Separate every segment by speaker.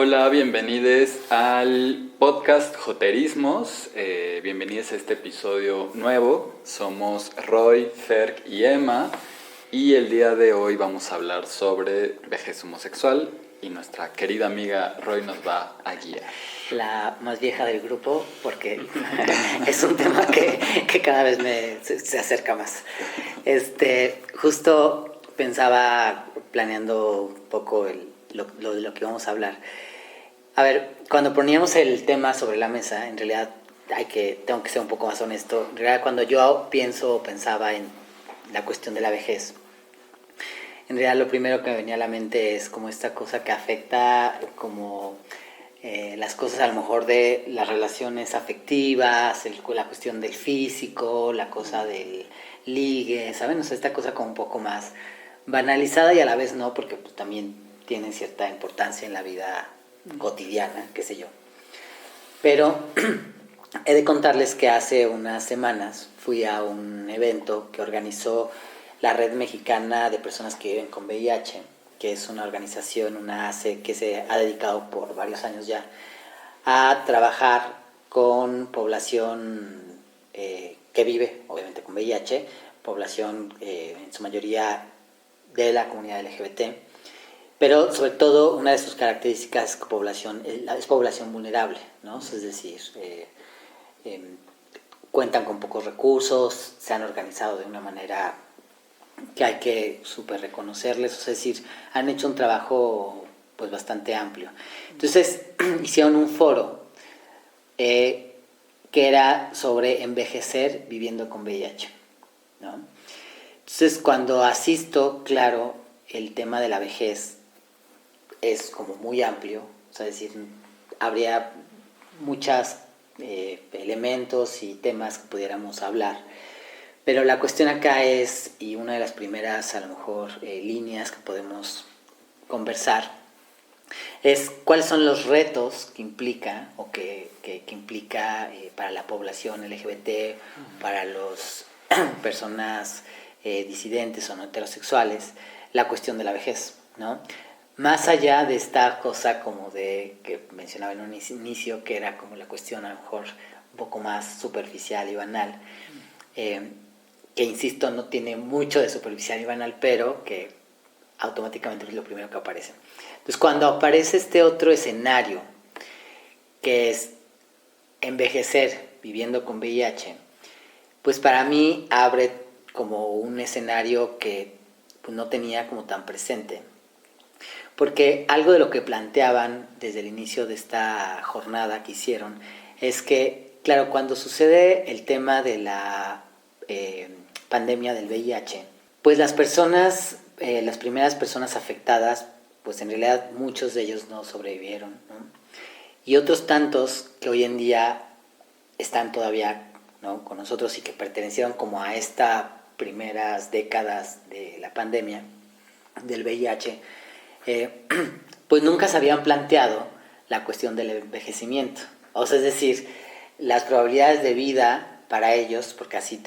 Speaker 1: Hola, bienvenidos al podcast Joterismos. Bienvenidos a este episodio nuevo. Somos Roy, Ferg y Emma. Y el día de hoy vamos a hablar sobre vejez homosexual. Y nuestra querida amiga Roy nos va a guiar.
Speaker 2: La más vieja del grupo, porque es un tema que cada vez se acerca más. Justo pensaba, planeando un poco lo que vamos a hablar. A ver, cuando poníamos el tema sobre la mesa, en realidad tengo que ser un poco más honesto. En realidad, cuando yo pensaba en la cuestión de la vejez, en realidad lo primero que me venía a la mente es como esta cosa que afecta como las cosas a lo mejor de las relaciones afectivas, la cuestión del físico, la cosa del ligue, ¿saben? O sea, esta cosa como un poco más banalizada y a la vez no, porque pues, también tienen cierta importancia en la vida cotidiana, qué sé yo. Pero he de contarles que hace unas semanas fui a un evento que organizó la Red Mexicana de Personas que Viven con VIH, que es una organización, una ACE, que se ha dedicado por varios años ya a trabajar con población que vive, obviamente, con VIH, población en su mayoría de la comunidad LGBT, pero sobre todo una de sus características es población vulnerable, ¿no? Es decir, cuentan con pocos recursos, se han organizado de una manera que hay que súper reconocerles, es decir, han hecho un trabajo pues bastante amplio. Entonces hicieron un foro que era sobre envejecer viviendo con VIH, ¿no? Entonces cuando asisto, claro, el tema de la vejez es como muy amplio, o sea, es decir, habría muchos elementos y temas que pudiéramos hablar. Pero la cuestión acá es, y una de las primeras a lo mejor líneas que podemos conversar, es cuáles son los retos que implica o que implica para la población LGBT, para las personas disidentes o no heterosexuales, la cuestión de la vejez, ¿no? Más allá de esta cosa como que mencionaba en un inicio, que era como la cuestión a lo mejor un poco más superficial y banal, que insisto no tiene mucho de superficial y banal, pero que automáticamente es lo primero que aparece. Entonces cuando aparece este otro escenario, que es envejecer viviendo con VIH, pues para mí abre como un escenario que pues, no tenía como tan presente. Porque algo de lo que planteaban desde el inicio de esta jornada que hicieron es que, claro, cuando sucede el tema de la pandemia del VIH, pues las primeras personas afectadas, pues en realidad muchos de ellos no sobrevivieron, ¿no? Y otros tantos que hoy en día están todavía, ¿no?, con nosotros y que pertenecieron como a estas primeras décadas de la pandemia del VIH, pues nunca se habían planteado la cuestión del envejecimiento. O sea, es decir, las probabilidades de vida para ellos, porque así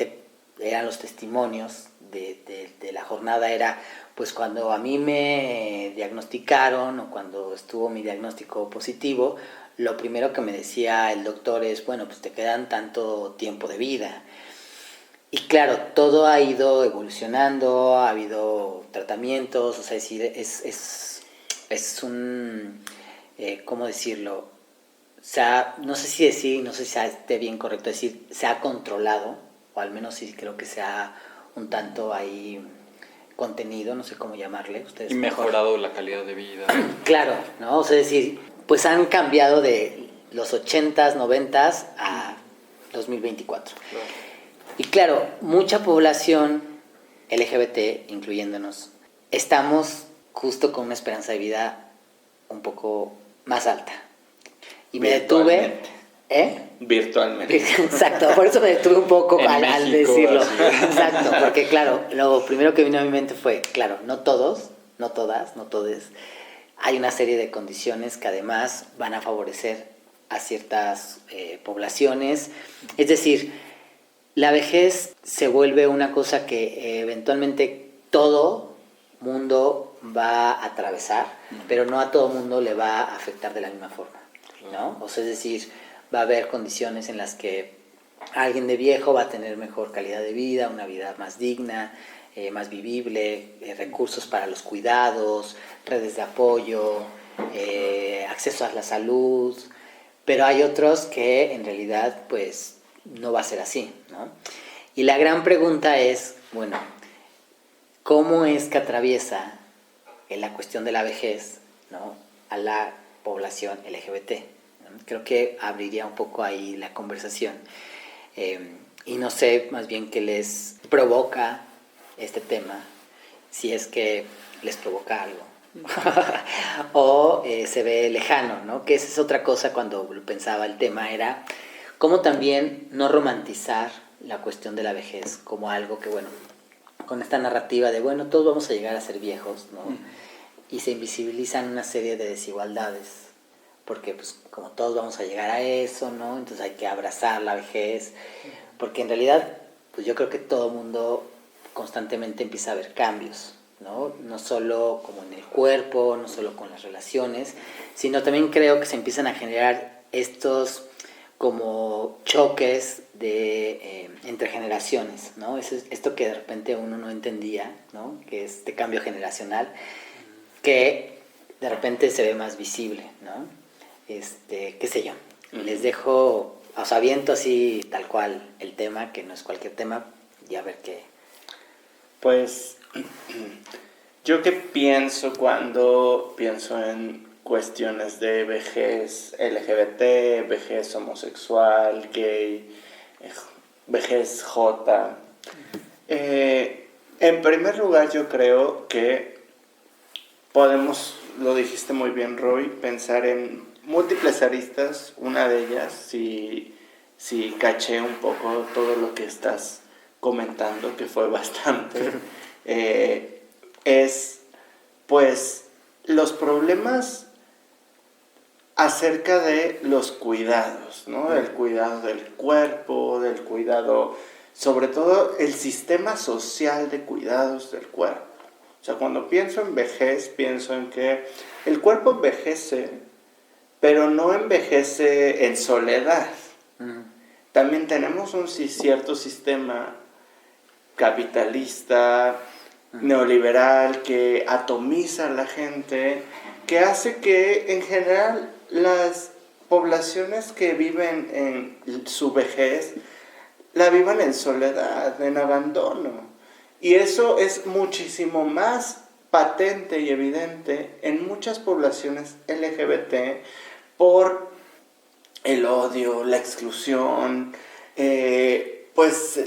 Speaker 2: eran los testimonios de la jornada, era pues cuando a mí me diagnosticaron o cuando estuvo mi diagnóstico positivo, lo primero que me decía el doctor es, bueno, pues te quedan tanto tiempo de vida. Y claro, todo ha ido evolucionando, ha habido tratamientos, o sea, es decir, es un, ¿cómo decirlo? No sé si esté bien correcto decir, se ha controlado, o al menos sí creo que se ha un tanto ahí contenido, no sé cómo llamarle. Ustedes
Speaker 1: y mejorado la calidad de vida.
Speaker 2: Claro, ¿no? O sea, es decir, pues han cambiado de los 80s, 90s a 2024.
Speaker 1: Claro.
Speaker 2: Y claro, mucha población LGBT, incluyéndonos, estamos justo con una esperanza de vida un poco más alta. Y me detuve...
Speaker 3: Virtualmente.
Speaker 2: Exacto, por eso me detuve un poco al decirlo.
Speaker 1: Así.
Speaker 2: Exacto, porque claro, lo primero que vino a mi mente fue, claro, no todos, no todas, no todes. Hay una serie de condiciones que además van a favorecer a ciertas poblaciones. Es decir, la vejez se vuelve una cosa que eventualmente todo mundo va a atravesar, pero no a todo mundo le va a afectar de la misma forma, ¿no? O sea, es decir, va a haber condiciones en las que alguien de viejo va a tener mejor calidad de vida, una vida más digna, más vivible, recursos para los cuidados, redes de apoyo, acceso a la salud, pero hay otros que en realidad pues no va a ser así, ¿no? Y la gran pregunta es, bueno, ¿cómo es que atraviesa la cuestión de la vejez, ¿no?, a la población LGBT? ¿No? Creo que abriría un poco ahí la conversación. Y no sé más bien qué les provoca este tema, si es que les provoca algo o se ve lejano, ¿no? Que esa es otra cosa cuando pensaba el tema, era cómo también no romantizar la cuestión de la vejez como algo que, bueno, con esta narrativa de, bueno, todos vamos a llegar a ser viejos, ¿no? Y se invisibilizan una serie de desigualdades, porque pues como todos vamos a llegar a eso, ¿no? Entonces hay que abrazar la vejez, porque en realidad pues yo creo que todo mundo constantemente empieza a ver cambios, ¿no? No solo como en el cuerpo, no solo con las relaciones, sino también creo que se empiezan a generar estos como choques de, entre generaciones, ¿no? Esto que de repente uno no entendía, ¿no? Que es este cambio generacional, que de repente se ve más visible, ¿no? Qué sé yo. Les dejo, o sea, aviento así tal cual el tema, que no es cualquier tema, y a ver qué.
Speaker 3: Pues yo qué pienso cuando pienso en cuestiones de vejez LGBT, vejez homosexual, gay, vejez J. En primer lugar, yo creo que podemos, lo dijiste muy bien, Roy, pensar en múltiples aristas. Una de ellas, si caché un poco todo lo que estás comentando, que fue bastante, es pues los problemas acerca de los cuidados, ¿no? El cuidado del cuerpo, del cuidado, sobre todo el sistema social de cuidados del cuerpo. O sea, cuando pienso en vejez, pienso en que el cuerpo envejece, pero no envejece en soledad. También tenemos un cierto sistema capitalista, neoliberal, que atomiza a la gente, que hace que en general las poblaciones que viven en su vejez la vivan en soledad, en abandono. Y eso es muchísimo más patente y evidente en muchas poblaciones LGBT por el odio, la exclusión, pues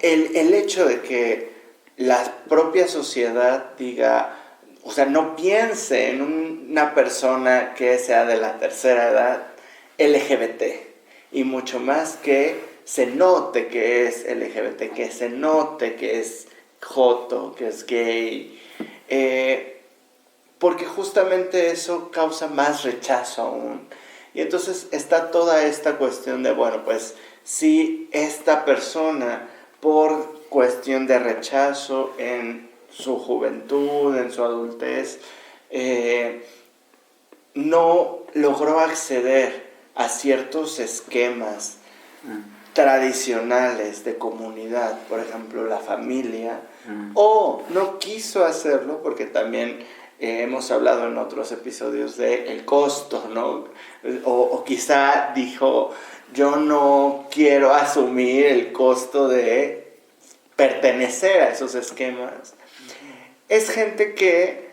Speaker 3: el hecho de que la propia sociedad diga, o sea, no piense en una persona que sea de la tercera edad LGBT, y mucho más que se note que es LGBT, que se note que es joto, que es gay, porque justamente eso causa más rechazo aún. Y entonces está toda esta cuestión de, bueno, pues si esta persona, por cuestión de rechazo en su juventud, en su adultez, no logró acceder a ciertos esquemas tradicionales de comunidad, por ejemplo la familia, o no quiso hacerlo porque también hemos hablado en otros episodios del costo, ¿no? O quizá dijo, yo no quiero asumir el costo de pertenecer a esos esquemas. Es gente que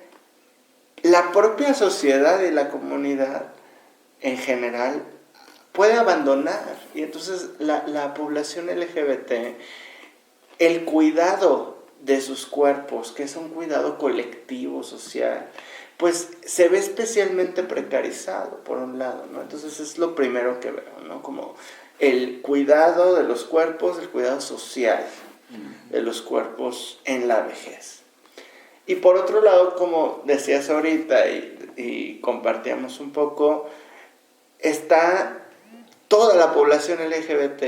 Speaker 3: la propia sociedad y la comunidad en general puede abandonar, y entonces la población LGBT, el cuidado de sus cuerpos, que es un cuidado colectivo, social, pues se ve especialmente precarizado, por un lado, ¿no? Entonces es lo primero que veo, ¿no? Como el cuidado de los cuerpos, el cuidado social de los cuerpos en la vejez. Y por otro lado, como decías ahorita y compartíamos un poco, está toda la población LGBT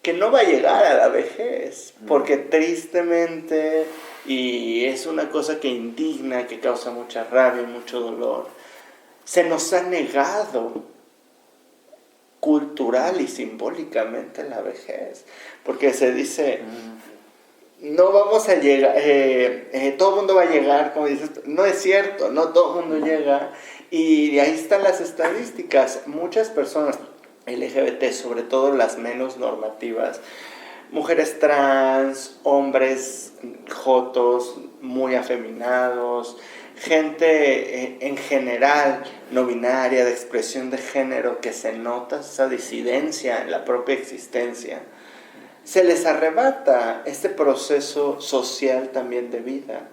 Speaker 3: que no va a llegar a la vejez, porque tristemente y es una cosa que indigna, que causa mucha rabia y mucho dolor. Se nos ha negado cultural y simbólicamente la vejez, porque se dice, no vamos a llegar, todo el mundo va a llegar, como dices, no es cierto, no todo el mundo llega, y ahí están las estadísticas. Muchas personas LGBT, sobre todo las menos normativas, mujeres trans, hombres jotos, muy afeminados, gente en general no binaria, de expresión de género, que se nota esa disidencia en la propia existencia, se les arrebata este proceso social también de vida,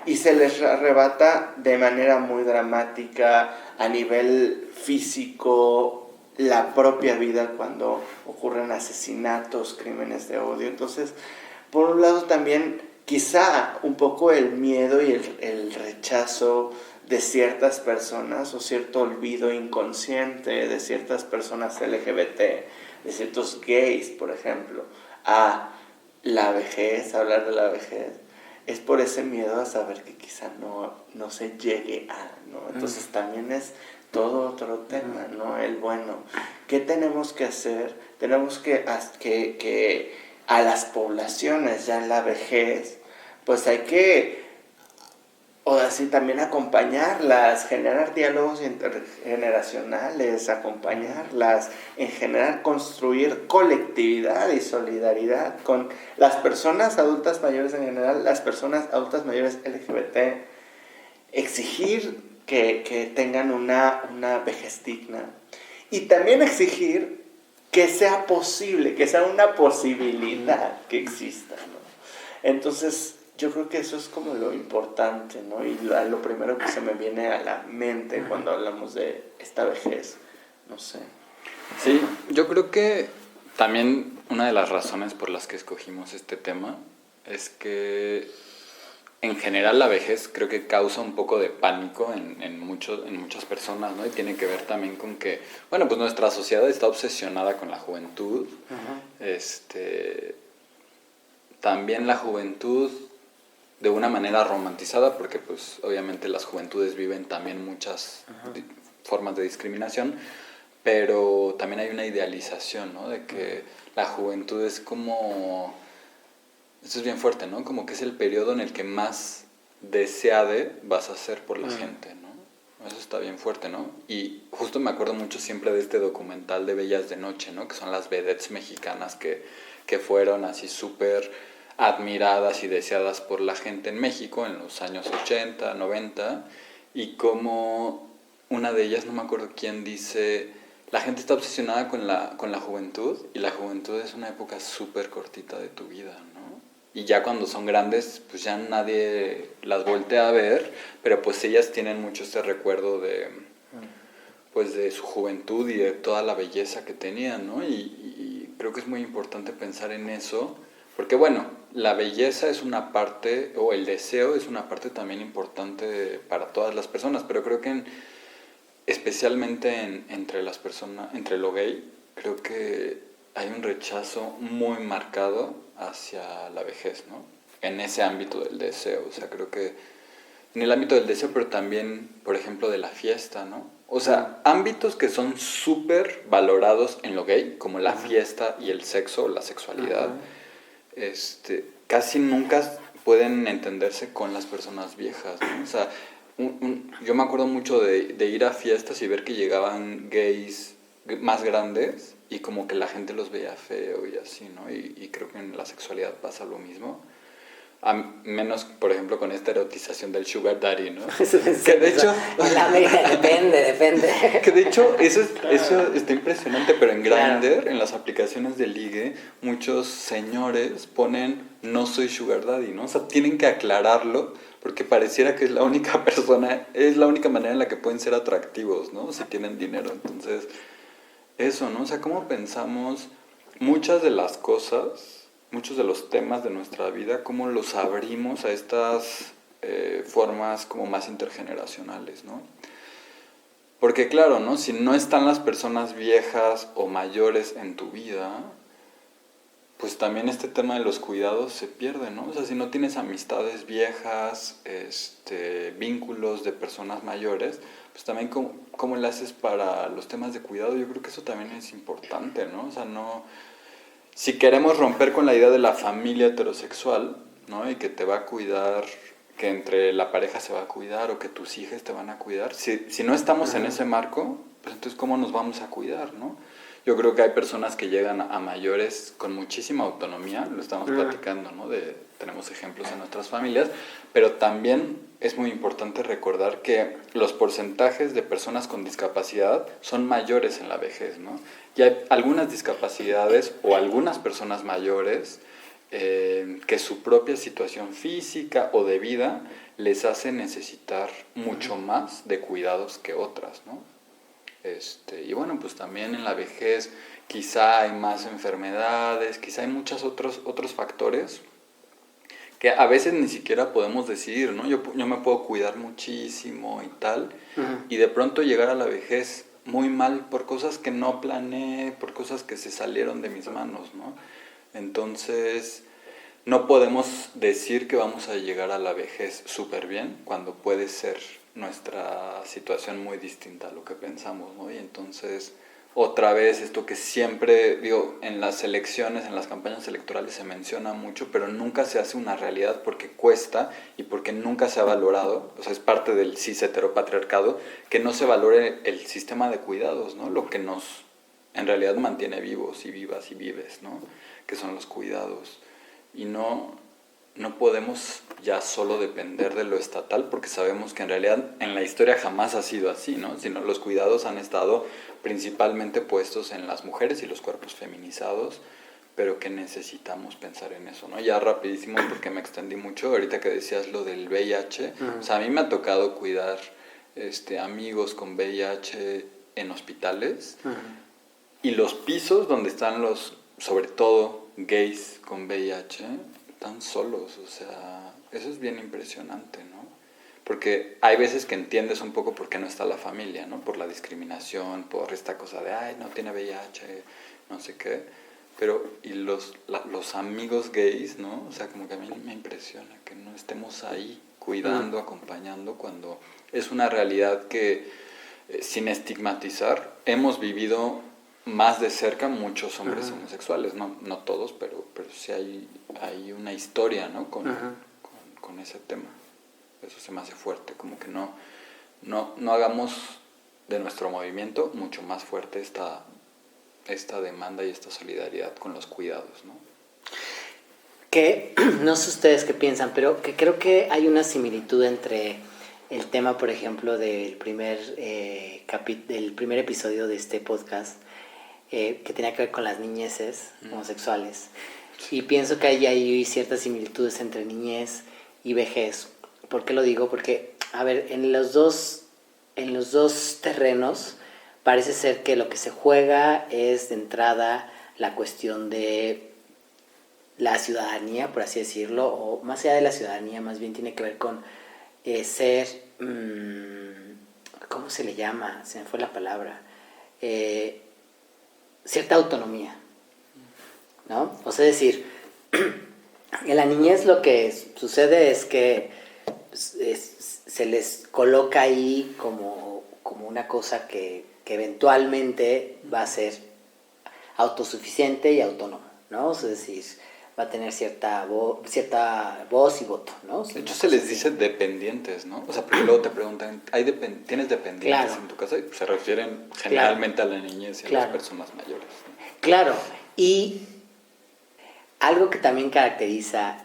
Speaker 3: y se les arrebata de manera muy dramática a nivel físico la propia vida cuando ocurren asesinatos, crímenes de odio. Entonces, por un lado también quizá un poco el miedo y el rechazo de ciertas personas, o cierto olvido inconsciente de ciertas personas LGBT, de ciertos gays, por ejemplo, a la vejez, a hablar de la vejez, es por ese miedo a saber que quizá no se llegue a, ¿no? Entonces también es todo otro tema, ¿no? El bueno, ¿qué tenemos que hacer? Tenemos que a las poblaciones ya en la vejez, pues hay que, o así también acompañarlas, generar diálogos intergeneracionales, acompañarlas, en general construir colectividad y solidaridad con las personas adultas mayores en general, las personas adultas mayores LGBT, exigir que tengan una vejez digna, y también exigir que sea posible, que sea una posibilidad que exista, ¿no? Entonces, yo creo que eso es como lo importante, ¿no? Y lo primero que se me viene a la mente cuando hablamos de esta vejez, no sé.
Speaker 1: Sí, yo creo que también una de las razones por las que escogimos este tema es que en general la vejez creo que causa un poco de pánico en muchas personas, ¿no? Y tiene que ver también con que, bueno, pues nuestra sociedad está obsesionada con la juventud. También la juventud de una manera romantizada, porque pues obviamente las juventudes viven también muchas formas de discriminación, pero también hay una idealización, ¿no? De que la juventud es como, esto es bien fuerte, ¿no? Como que es el periodo en el que más deseade vas a ser por la gente, ¿no? Eso está bien fuerte, ¿no? Y justo me acuerdo mucho siempre de este documental de Bellas de Noche, ¿no? Que son las vedettes mexicanas que fueron así súper admiradas y deseadas por la gente en México en los años 80, 90, y como una de ellas, no me acuerdo quién, dice, la gente está obsesionada con la juventud, y la juventud es una época súper cortita de tu vida, ¿no? Y ya cuando son grandes, pues ya nadie las voltea a ver, pero pues ellas tienen mucho este recuerdo pues de su juventud y de toda la belleza que tenían, ¿no? Y creo que es muy importante pensar en eso, porque bueno, la belleza es una parte, o el deseo es una parte también importante para todas las personas, pero creo que especialmente entre las personas, entre lo gay, creo que hay un rechazo muy marcado hacia la vejez, ¿no? En ese ámbito del deseo, o sea, creo que en el ámbito del deseo, pero también, por ejemplo, de la fiesta, ¿no? O sea, ámbitos que son súper valorados en lo gay, como la fiesta y el sexo, la sexualidad, casi nunca pueden entenderse con las personas viejas, ¿no? O sea, yo me acuerdo mucho de ir a fiestas y ver que llegaban gays más grandes y como que la gente los veía feo y así, ¿no? Y creo que en la sexualidad pasa lo mismo. A menos, por ejemplo, con esta erotización del sugar daddy, ¿no? Que de hecho...
Speaker 2: Depende.
Speaker 1: Que de hecho eso está impresionante, pero en Grindr, en las aplicaciones de ligue, muchos señores ponen no soy sugar daddy, ¿no? O sea, tienen que aclararlo porque pareciera que es la única persona, es la única manera en la que pueden ser atractivos, ¿no? Si tienen dinero. Entonces, eso, ¿no? O sea, ¿cómo pensamos muchas de las cosas, muchos de los temas de nuestra vida, cómo los abrimos a estas formas como más intergeneracionales, ¿no? Porque claro, ¿no? Si no están las personas viejas o mayores en tu vida, pues también este tema de los cuidados se pierde, ¿no? O sea, si no tienes amistades viejas, vínculos de personas mayores, pues también cómo le haces para los temas de cuidado. Yo creo que eso también es importante, ¿no? O sea, no... Si queremos romper con la idea de la familia heterosexual, ¿no? Y que te va a cuidar, que entre la pareja se va a cuidar o que tus hijas te van a cuidar, si no estamos en ese marco, pues entonces ¿cómo nos vamos a cuidar, no? Yo creo que hay personas que llegan a mayores con muchísima autonomía, lo estamos platicando, ¿no? Tenemos ejemplos en nuestras familias, pero también es muy importante recordar que los porcentajes de personas con discapacidad son mayores en la vejez, ¿no? Y hay algunas discapacidades o algunas personas mayores que su propia situación física o de vida les hace necesitar mucho más de cuidados que otras, ¿no? Y bueno, pues también en la vejez quizá hay más enfermedades, quizá hay muchos otros factores que a veces ni siquiera podemos decidir, ¿no? Yo me puedo cuidar muchísimo y tal, y de pronto llegar a la vejez muy mal por cosas que no planeé, por cosas que se salieron de mis manos, ¿no? Entonces, no podemos decir que vamos a llegar a la vejez súper bien cuando puede ser nuestra situación muy distinta a lo que pensamos, ¿no? Y entonces, otra vez, esto que siempre, digo, en las elecciones, en las campañas electorales se menciona mucho, pero nunca se hace una realidad porque cuesta y porque nunca se ha valorado, o sea, es parte del cis heteropatriarcado, que no se valore el sistema de cuidados, ¿no? Lo que nos, en realidad, mantiene vivos y vivas y vives, ¿no? Que son los cuidados. Y no podemos ya solo depender de lo estatal porque sabemos que en realidad en la historia jamás ha sido así, ¿no? Sino los cuidados han estado principalmente puestos en las mujeres y los cuerpos feminizados, pero que necesitamos pensar en eso, ¿no? Ya rapidísimo porque me extendí mucho, ahorita que decías lo del VIH, o sea, a mí me ha tocado cuidar amigos con VIH en hospitales y los pisos donde están sobre todo gays con VIH, están solos, o sea, eso es bien impresionante, ¿no? Porque hay veces que entiendes un poco por qué no está la familia, ¿no? Por la discriminación, por esta cosa de, ay, no tiene VIH, no sé qué, pero, y los amigos gays, ¿no? O sea, como que a mí me impresiona que no estemos ahí cuidando, acompañando, cuando es una realidad que, sin estigmatizar, hemos vivido más de cerca muchos hombres homosexuales, no todos, pero sí hay una historia, ¿no? con ese tema. Eso se me hace fuerte, como que no hagamos de nuestro movimiento mucho más fuerte esta demanda y esta solidaridad con los cuidados, ¿no?
Speaker 2: Que no sé ustedes qué piensan, pero que creo que hay una similitud entre el tema, por ejemplo, del primer episodio de este podcast, que tenía que ver con las niñeces homosexuales. Y pienso que hay ciertas similitudes entre niñez y vejez. ¿Por qué lo digo? Porque, a ver, en los dos terrenos parece ser que lo que se juega es de entrada la cuestión de la ciudadanía, por así decirlo, o más allá de la ciudadanía, más bien tiene que ver con ser, ¿cómo se le llama? Se me fue la palabra. Cierta autonomía, ¿no? O sea, es decir, en la niñez lo que sucede es que se les coloca ahí como una cosa que eventualmente va a ser autosuficiente y autónomo, ¿no? O sea, es decir, va a tener cierta voz y voto, ¿no?
Speaker 1: De hecho, se les dice dependientes, ¿no? O sea, porque luego te preguntan, ¿tienes dependientes en tu casa? Y se refieren generalmente a la niñez y a las personas mayores, ¿no?
Speaker 2: Claro, y algo que también caracteriza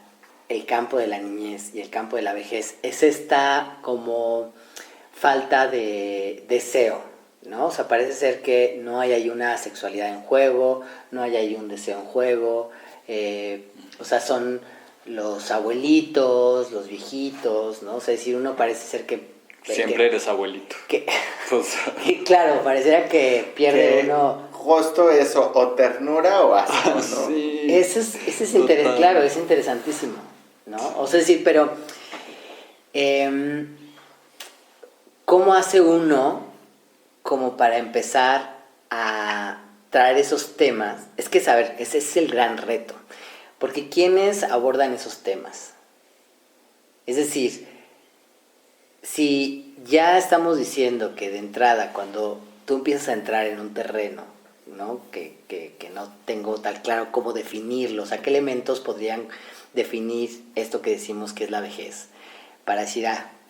Speaker 2: el campo de la niñez y el campo de la vejez es esta como falta de deseo, ¿no? O sea, parece ser que no hay ahí una sexualidad en juego, no hay ahí un deseo en juego, o sea, son los abuelitos, los viejitos, ¿no? O sea, es decir, uno parece ser que...
Speaker 1: Siempre eres abuelito.
Speaker 2: Claro, pareciera que pierde uno...
Speaker 3: Justo eso, o ternura o asco, ¿no?
Speaker 1: Sí.
Speaker 2: Ese es claro, es interesantísimo, ¿no? O sea, es decir, pero... ¿cómo hace uno como para empezar a traer esos temas, es que saber, ese es el gran reto, porque ¿quiénes abordan esos temas? Es decir, si ya estamos diciendo que de entrada, cuando tú empiezas a entrar en un terreno, ¿no? Que no tengo tan claro cómo definirlo, o sea, qué elementos podrían definir esto que decimos que es la vejez, para decir,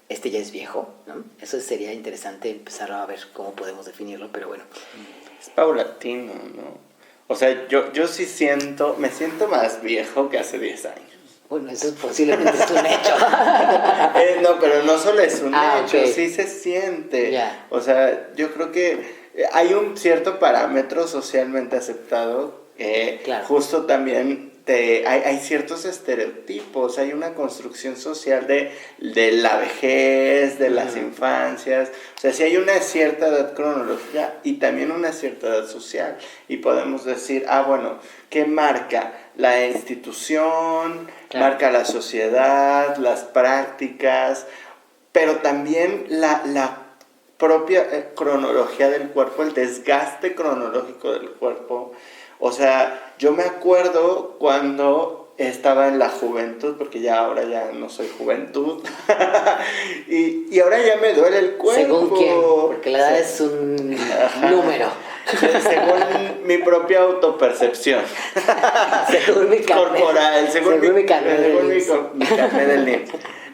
Speaker 2: este ya es viejo, ¿no? Eso sería interesante empezar a ver cómo podemos definirlo, pero bueno.
Speaker 3: Es paulatino, ¿no? O sea, yo sí me siento más viejo que hace 10 años.
Speaker 2: Bueno, eso posiblemente es un hecho.
Speaker 3: No, pero no solo es un hecho,
Speaker 2: okay.
Speaker 3: Sí se siente.
Speaker 2: Yeah.
Speaker 3: O sea, yo creo que hay un cierto parámetro socialmente aceptado,
Speaker 2: claro.
Speaker 3: Justo también hay ciertos estereotipos, hay una construcción social de la vejez, de las infancias, o sea, sí hay una cierta edad cronológica y también una cierta edad social, y podemos decir, bueno, ¿qué marca? La institución,
Speaker 2: claro.
Speaker 3: Marca la sociedad, las prácticas, pero también la propia cronología del cuerpo, el desgaste cronológico del cuerpo. O sea, yo me acuerdo cuando estaba en la juventud, porque ahora ya no soy juventud, y ahora ya me duele el cuerpo.
Speaker 2: ¿Según quién? Porque la edad es un número.
Speaker 3: Según mi propia autopercepción.
Speaker 2: Según mi carnet.
Speaker 3: Corporal, según mi
Speaker 2: carnet
Speaker 3: del NIM.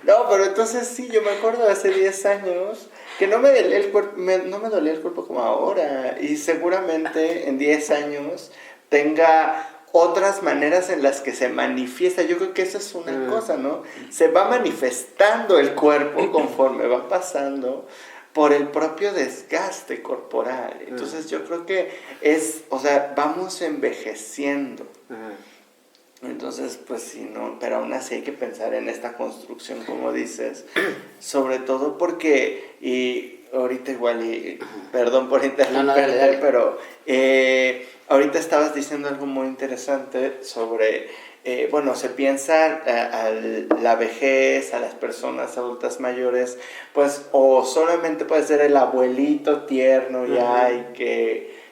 Speaker 3: No, pero entonces sí, yo me acuerdo hace 10 años que no me dolía el cuerpo como ahora, y seguramente en 10 años tenga otras maneras en las que se manifiesta. Yo creo que eso es una cosa, ¿no? Se va manifestando el cuerpo conforme va pasando por el propio desgaste corporal. Entonces yo creo que vamos envejeciendo. Entonces, pues sí, no, pero aún así hay que pensar en esta construcción, como dices, sobre todo porque, y ahorita igual, perdón por interrumpirte,
Speaker 2: dale.
Speaker 3: Pero ahorita estabas diciendo algo muy interesante sobre, se piensa a la vejez, a las personas adultas mayores, pues, o solamente puede ser el abuelito tierno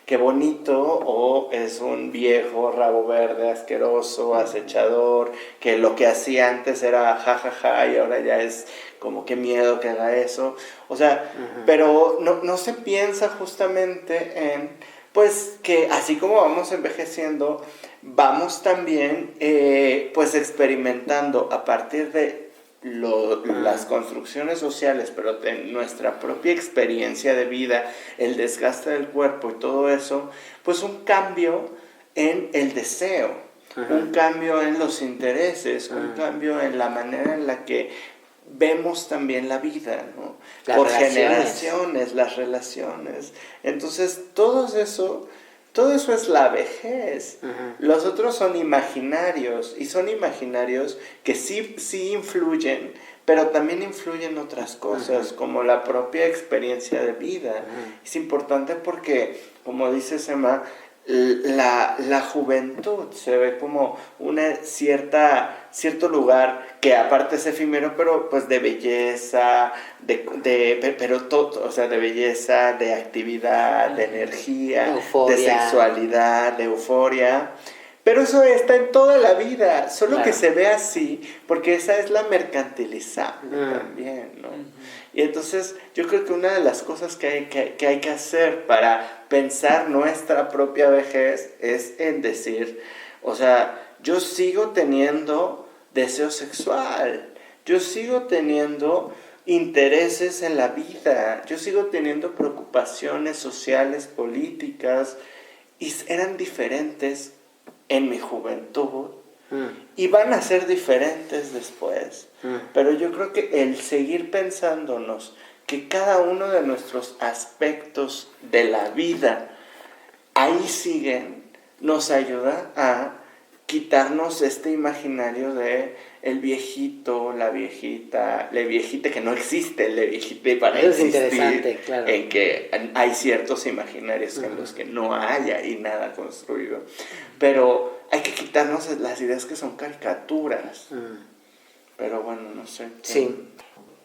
Speaker 3: qué bonito, o es un viejo rabo verde, asqueroso, acechador, que lo que hacía antes era jajaja y ahora ya es como que miedo que haga eso. O sea, pero no se piensa justamente en, pues, que así como vamos envejeciendo, vamos también, pues, experimentando a partir de las construcciones sociales, pero de nuestra propia experiencia de vida, el desgaste del cuerpo y todo eso, pues un cambio en el deseo, un cambio en los intereses, un cambio en la manera en la que vemos también la vida, ¿no? Por generaciones, las relaciones. Entonces, todo eso es la vejez. Los otros son imaginarios, y son imaginarios que sí influyen, pero también influyen otras cosas, como la propia experiencia de vida. Es importante porque, como dice Emma, la juventud se ve como cierto lugar que aparte es efímero, pero pues de belleza, pero todo, o sea, de belleza, de actividad, de energía,
Speaker 2: euforia,
Speaker 3: de sexualidad, de euforia. Pero eso está en toda la vida, solo que se ve así, porque esa es la mercantilizable también, ¿no? Y entonces yo creo que una de las cosas que hay que hacer para pensar nuestra propia vejez es en decir, o sea, yo sigo teniendo deseo sexual, yo sigo teniendo intereses en la vida, yo sigo teniendo preocupaciones sociales, políticas, y eran diferentes en mi juventud y van a ser diferentes después. Pero yo creo que el seguir pensándonos que cada uno de nuestros aspectos de la vida ahí siguen, nos ayuda a quitarnos este imaginario de el viejito, la viejita que no existe, el viejito para
Speaker 2: eso
Speaker 3: existir,
Speaker 2: es interesante, claro.
Speaker 3: En que hay ciertos imaginarios en los que no hay ahí nada construido, pero hay que quitarnos las ideas que son caricaturas. Pero bueno, no sé.
Speaker 2: Sí,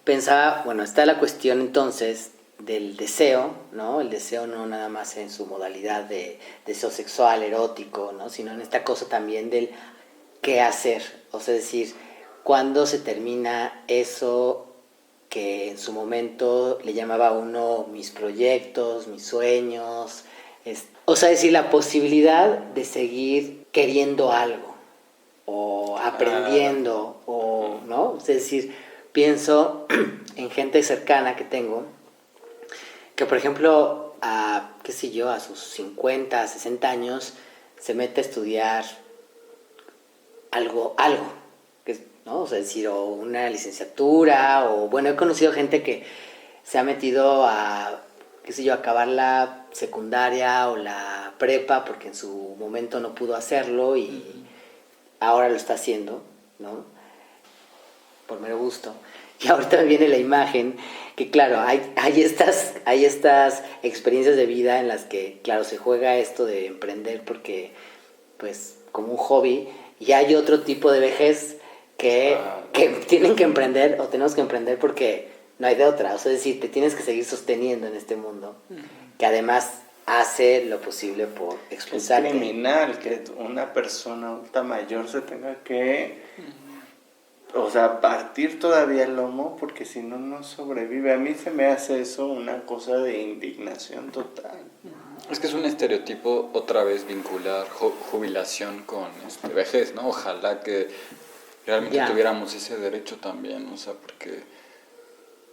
Speaker 2: pensaba, bueno, está la cuestión entonces del deseo, ¿no? El deseo no nada más en su modalidad de deseo sexual, erótico, ¿no? Sino en esta cosa también del qué hacer, o sea, es decir, cuándo se termina eso que en su momento le llamaba a uno mis proyectos, mis sueños, o sea, es decir, la posibilidad de seguir queriendo algo o aprendiendo, o, ¿no? Es decir, pienso en gente cercana que tengo, que por ejemplo, qué sé yo, a sus 50, 60 años, se mete a estudiar algo, ¿no? O sea, es decir, o una licenciatura, o bueno, he conocido gente que se ha metido a, qué sé yo, acabar la secundaria o la prepa porque en su momento no pudo hacerlo y ahora lo está haciendo, ¿no? Por mero gusto. Y ahorita me viene la imagen que, claro, hay estas experiencias de vida en las que, claro, se juega esto de emprender porque, pues, como un hobby, y hay otro tipo de vejez que tienen que emprender o tenemos que emprender porque no hay de otra. O sea, es decir, te tienes que seguir sosteniendo en este mundo, que además hace lo posible por expulsarte.
Speaker 3: Es criminal que una persona adulta mayor se tenga que, o sea, partir todavía el lomo porque si no, no sobrevive. A mí se me hace eso una cosa de indignación total.
Speaker 1: Es que es un estereotipo otra vez vincular jubilación con vejez, ¿no? Ojalá que realmente tuviéramos ese derecho también, o sea, porque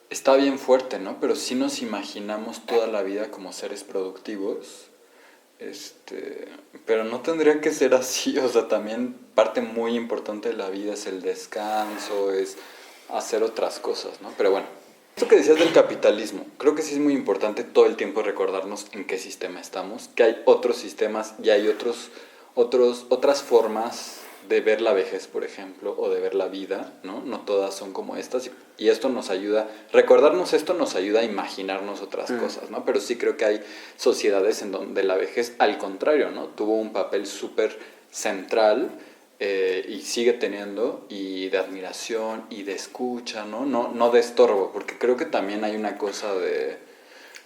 Speaker 1: está bien fuerte, ¿no? Pero si nos imaginamos toda la vida como seres productivos, pero no tendría que ser así, o sea, también parte muy importante de la vida es el descanso, es hacer otras cosas, ¿no? Pero bueno, esto que decías del capitalismo, creo que sí es muy importante todo el tiempo recordarnos en qué sistema estamos, que hay otros sistemas y hay otras formas de ver la vejez, por ejemplo, o de ver la vida, ¿no? No todas son como estas y esto nos ayuda, recordarnos esto nos ayuda a imaginarnos otras cosas, ¿no? Pero sí creo que hay sociedades en donde la vejez, al contrario, ¿no? Tuvo un papel súper central y sigue teniendo, y de admiración y de escucha, ¿no? No de estorbo, porque creo que también hay una cosa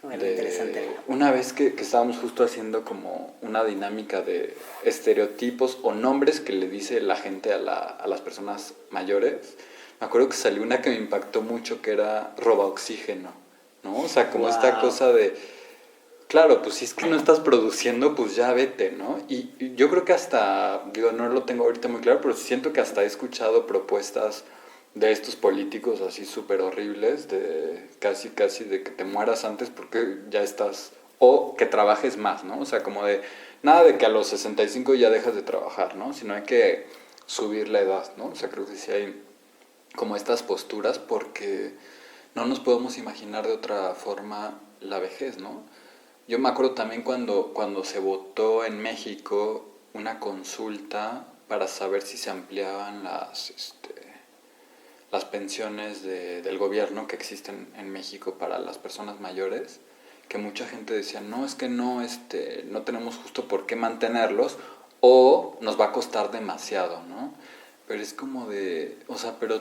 Speaker 2: interesante.
Speaker 1: Una vez que estábamos justo haciendo como una dinámica de estereotipos o nombres que le dice la gente a las personas mayores, me acuerdo que salió una que me impactó mucho, que era roba oxígeno, ¿no? O sea, como esta cosa de, claro, pues si es que no estás produciendo, pues ya vete, ¿no? Y yo creo que hasta, digo, no lo tengo ahorita muy claro, pero siento que hasta he escuchado propuestas de estos políticos así súper horribles, de casi de que te mueras antes porque ya estás, o que trabajes más, ¿no? O sea, como de, nada de que a los 65 ya dejas de trabajar, ¿no? Sino hay que subir la edad, ¿no? O sea, creo que sí hay como estas posturas porque no nos podemos imaginar de otra forma la vejez, ¿no? Yo me acuerdo también cuando se votó en México una consulta para saber si se ampliaban las pensiones del gobierno que existen en México para las personas mayores, que mucha gente decía, no, es que no tenemos justo por qué mantenerlos o nos va a costar demasiado, ¿no? Pero es como de, o sea, pero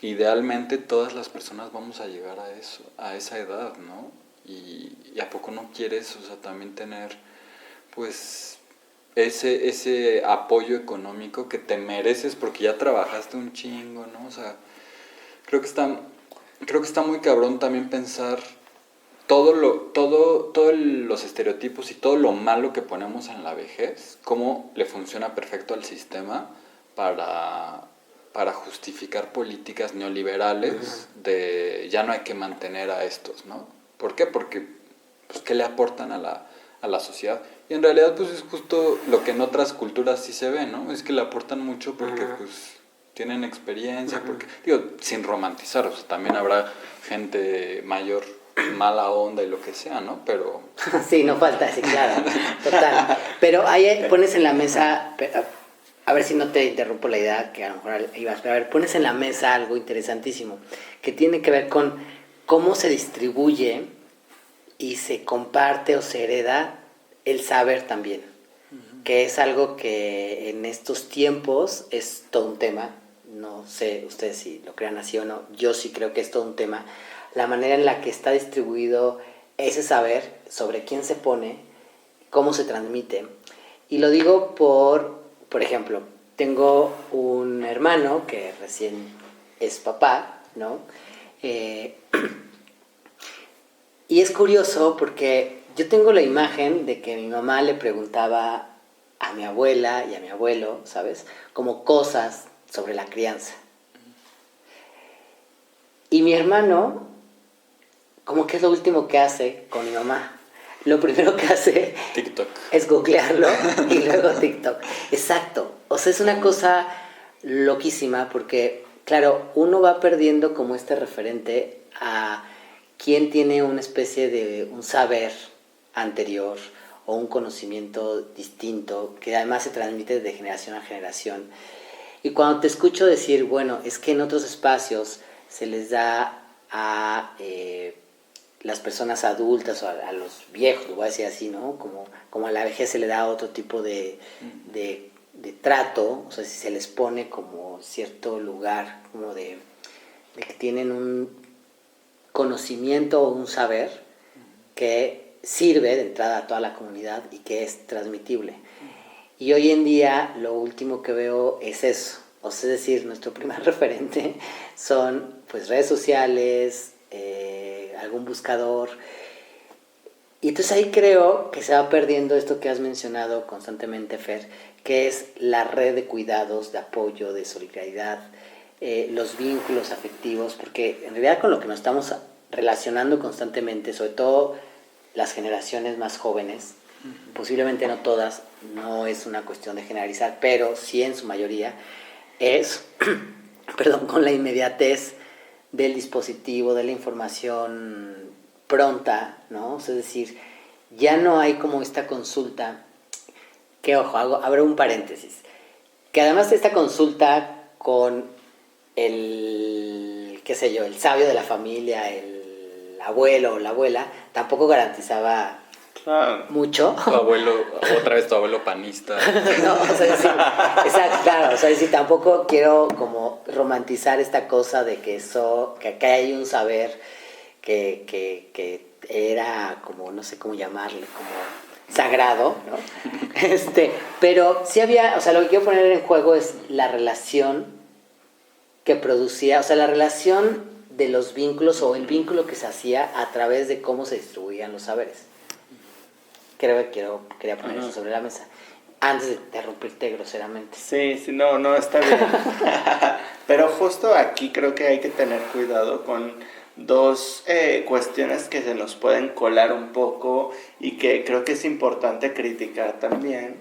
Speaker 1: idealmente todas las personas vamos a llegar a eso, a esa edad, ¿no? Y ¿a poco no quieres, o sea, también tener, pues, ese apoyo económico que te mereces porque ya trabajaste un chingo, ¿no? O sea, creo que está muy cabrón también pensar todos los estereotipos y todo lo malo que ponemos en la vejez, cómo le funciona perfecto al sistema para justificar políticas neoliberales de ya no hay que mantener a estos, ¿no? ¿Por qué? Porque, pues, ¿qué le aportan a la sociedad? Y en realidad, pues, es justo lo que en otras culturas sí se ve, ¿no? Es que le aportan mucho porque, pues, tienen experiencia, porque, digo, sin romantizar, o sea, también habrá gente mayor mala onda y lo que sea, ¿no? Pero...
Speaker 2: Sí, no falta, sí, claro, total. Pero ahí pones en la mesa, a ver si no te interrumpo la idea, que a lo mejor ibas, pero a ver, pones en la mesa algo interesantísimo, que tiene que ver con cómo se distribuye y se comparte o se hereda el saber también, que es algo que en estos tiempos es todo un tema. No sé ustedes si lo crean así o no, yo sí creo que es todo un tema, la manera en la que está distribuido ese saber, sobre quién se pone, cómo se transmite. Y lo digo por ejemplo, tengo un hermano que recién es papá, ¿no? Y es curioso porque yo tengo la imagen de que mi mamá le preguntaba a mi abuela y a mi abuelo, ¿sabes? Como cosas sobre la crianza. Y mi hermano, como que es lo último que hace con mi mamá. Lo primero que hace
Speaker 1: TikTok.
Speaker 2: Es googlearlo y luego TikTok. Exacto. O sea, es una cosa loquísima porque, claro, uno va perdiendo como este referente a quién tiene una especie de un saber anterior o un conocimiento distinto que además se transmite de generación a generación. Y cuando te escucho decir, bueno, es que en otros espacios se les da a las personas adultas o a los viejos, lo voy a decir así, ¿no? Como a la vejez se le da otro tipo de trato, o sea, si se les pone como cierto lugar, como de que tienen un conocimiento o un saber que sirve de entrada a toda la comunidad y que es transmitible. Y hoy en día lo último que veo es eso, o sea, es decir, nuestro primer referente son pues redes sociales, algún buscador. Y entonces ahí creo que se va perdiendo esto que has mencionado constantemente, Fer, que es la red de cuidados, de apoyo, de solidaridad, los vínculos afectivos, porque en realidad con lo que nos estamos relacionando constantemente, sobre todo las generaciones más jóvenes, posiblemente no todas, no es una cuestión de generalizar, pero sí en su mayoría, es con la inmediatez del dispositivo, de la información pronta, ¿no? O sea, es decir, ya no hay como esta consulta, que ojo, abro un paréntesis, que además de esta consulta con el, qué sé yo, el sabio de la familia, el abuelo o la abuela, tampoco garantizaba mucho.
Speaker 1: Tu abuelo, otra vez tu abuelo panista.
Speaker 2: No, o sea, decir, exacto, claro, o sea, decir, tampoco quiero como romantizar esta cosa de que acá hay un saber que era como, no sé cómo llamarle, como sagrado, ¿no? Pero sí había, o sea, lo que quiero poner en juego es la relación que producía, o sea, la relación de los vínculos o el vínculo que se hacía a través de cómo se distribuían los saberes. Quería poner eso sobre la mesa antes de interrumpirte groseramente.
Speaker 3: Sí, no, está bien. Pero justo aquí creo que hay que tener cuidado con dos cuestiones que se nos pueden colar un poco y que creo que es importante criticar también.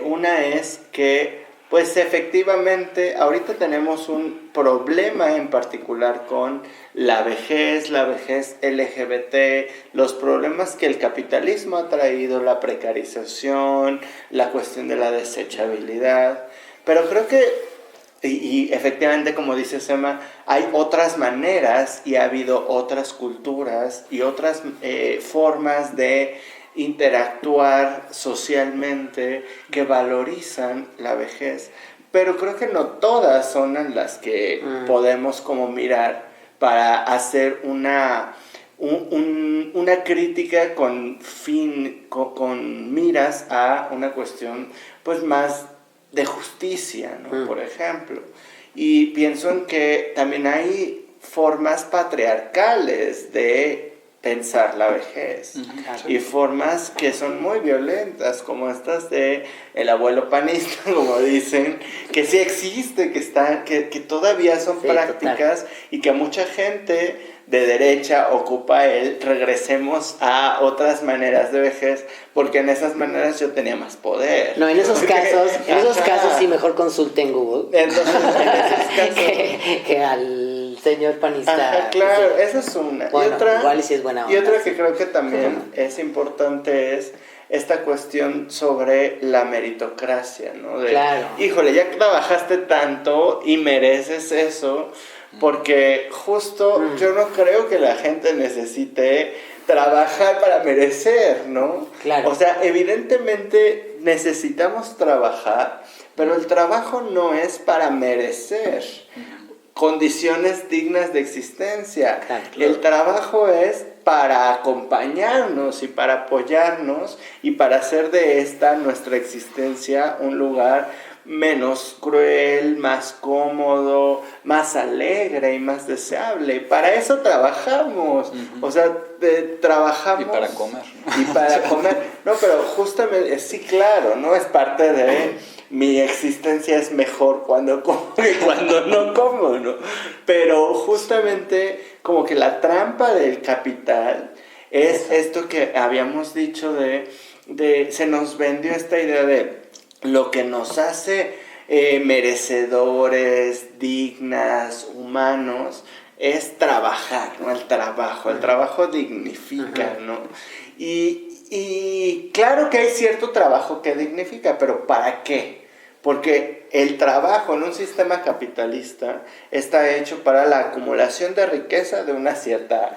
Speaker 3: Una es que pues efectivamente ahorita tenemos un problema en particular con la vejez LGBT, los problemas que el capitalismo ha traído, la precarización, la cuestión de la desechabilidad, pero creo que, y efectivamente como dice Emma, hay otras maneras y ha habido otras culturas y otras formas de interactuar socialmente que valorizan la vejez, pero creo que no todas son en las que podemos como mirar para hacer una crítica con miras a una cuestión pues más de justicia, ¿no? Por ejemplo, y pienso en que también hay formas patriarcales de pensar la vejez y formas que son muy violentas como estas de el abuelo panista, como dicen, que sí existe, que todavía son prácticas total. Y que mucha gente de derecha ocupa regresemos a otras maneras de vejez porque en esas maneras yo tenía más poder.
Speaker 2: No, en esos casos sí mejor consulte en Google.
Speaker 3: Entonces, en esos casos
Speaker 2: que al señor panista.
Speaker 3: Ajá, claro, esa es una.
Speaker 2: Bueno, igual y si es buena onda.
Speaker 3: Y otra que creo que también es importante es esta cuestión sobre la meritocracia, ¿no?
Speaker 2: Claro.
Speaker 3: Híjole, ya trabajaste tanto y mereces eso, porque justo yo no creo que la gente necesite trabajar para merecer, ¿no?
Speaker 2: Claro.
Speaker 3: O sea, evidentemente necesitamos trabajar, pero el trabajo no es para merecer. condiciones dignas de existencia.
Speaker 2: Claro.
Speaker 3: El trabajo es para acompañarnos y para apoyarnos y para hacer de esta nuestra existencia un lugar menos cruel, más cómodo, más alegre y más deseable. Para eso trabajamos. O sea, trabajamos.
Speaker 1: Y para comer.
Speaker 3: Y para comer. No, pero justamente, sí, claro, ¿no? Es parte de mi existencia es mejor cuando como que cuando no como, ¿no? Pero justamente como que la trampa del capital es esto que habíamos dicho se nos vendió esta idea de lo que nos hace merecedores, dignas, humanos, es trabajar, ¿no? El trabajo dignifica, ¿no? Y claro que hay cierto trabajo que dignifica, pero ¿para qué? Porque el trabajo en un sistema capitalista está hecho para la acumulación de riqueza de una cierta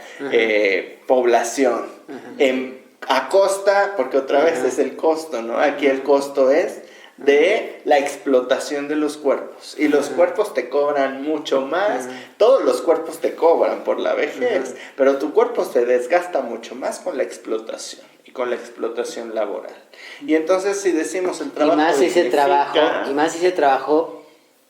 Speaker 3: población, a costa, porque otra vez es el costo, ¿no? Aquí el costo es de la explotación de los cuerpos, y los cuerpos te cobran mucho más, todos los cuerpos te cobran por la vejez, pero tu cuerpo se desgasta mucho más con la explotación y con la explotación laboral. Y entonces si decimos el trabajo
Speaker 2: y más si ese trabajo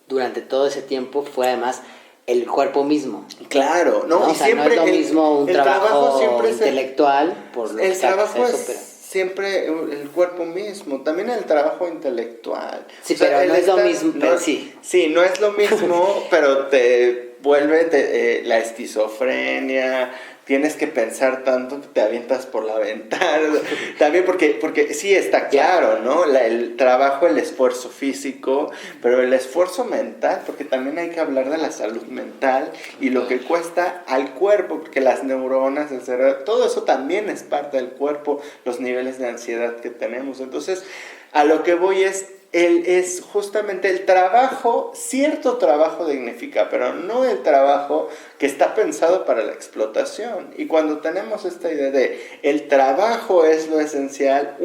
Speaker 2: durante todo ese tiempo fue además el cuerpo mismo.
Speaker 3: Claro, ¿no?
Speaker 2: ¿No?
Speaker 3: Y
Speaker 2: o sea,
Speaker 3: siempre
Speaker 2: no es lo mismo un trabajo intelectual, por lo que
Speaker 3: el trabajo
Speaker 2: eso,
Speaker 3: es
Speaker 2: pero
Speaker 3: siempre el cuerpo mismo, también el trabajo intelectual.
Speaker 2: sí, o sea, pero no es lo mismo, pero sí.
Speaker 3: Sí, no es lo mismo, pero te vuelve la esquizofrenia, tienes que pensar tanto que te avientas por la ventana. También porque sí está claro, ¿no? El trabajo, el esfuerzo físico, pero el esfuerzo mental, porque también hay que hablar de la salud mental y lo que cuesta al cuerpo, porque las neuronas, el cerebro, todo eso también es parte del cuerpo, los niveles de ansiedad que tenemos. Entonces, a lo que voy es justamente el trabajo, cierto trabajo dignifica, pero no el trabajo que está pensado para la explotación. Y cuando tenemos esta idea de el trabajo es lo esencial,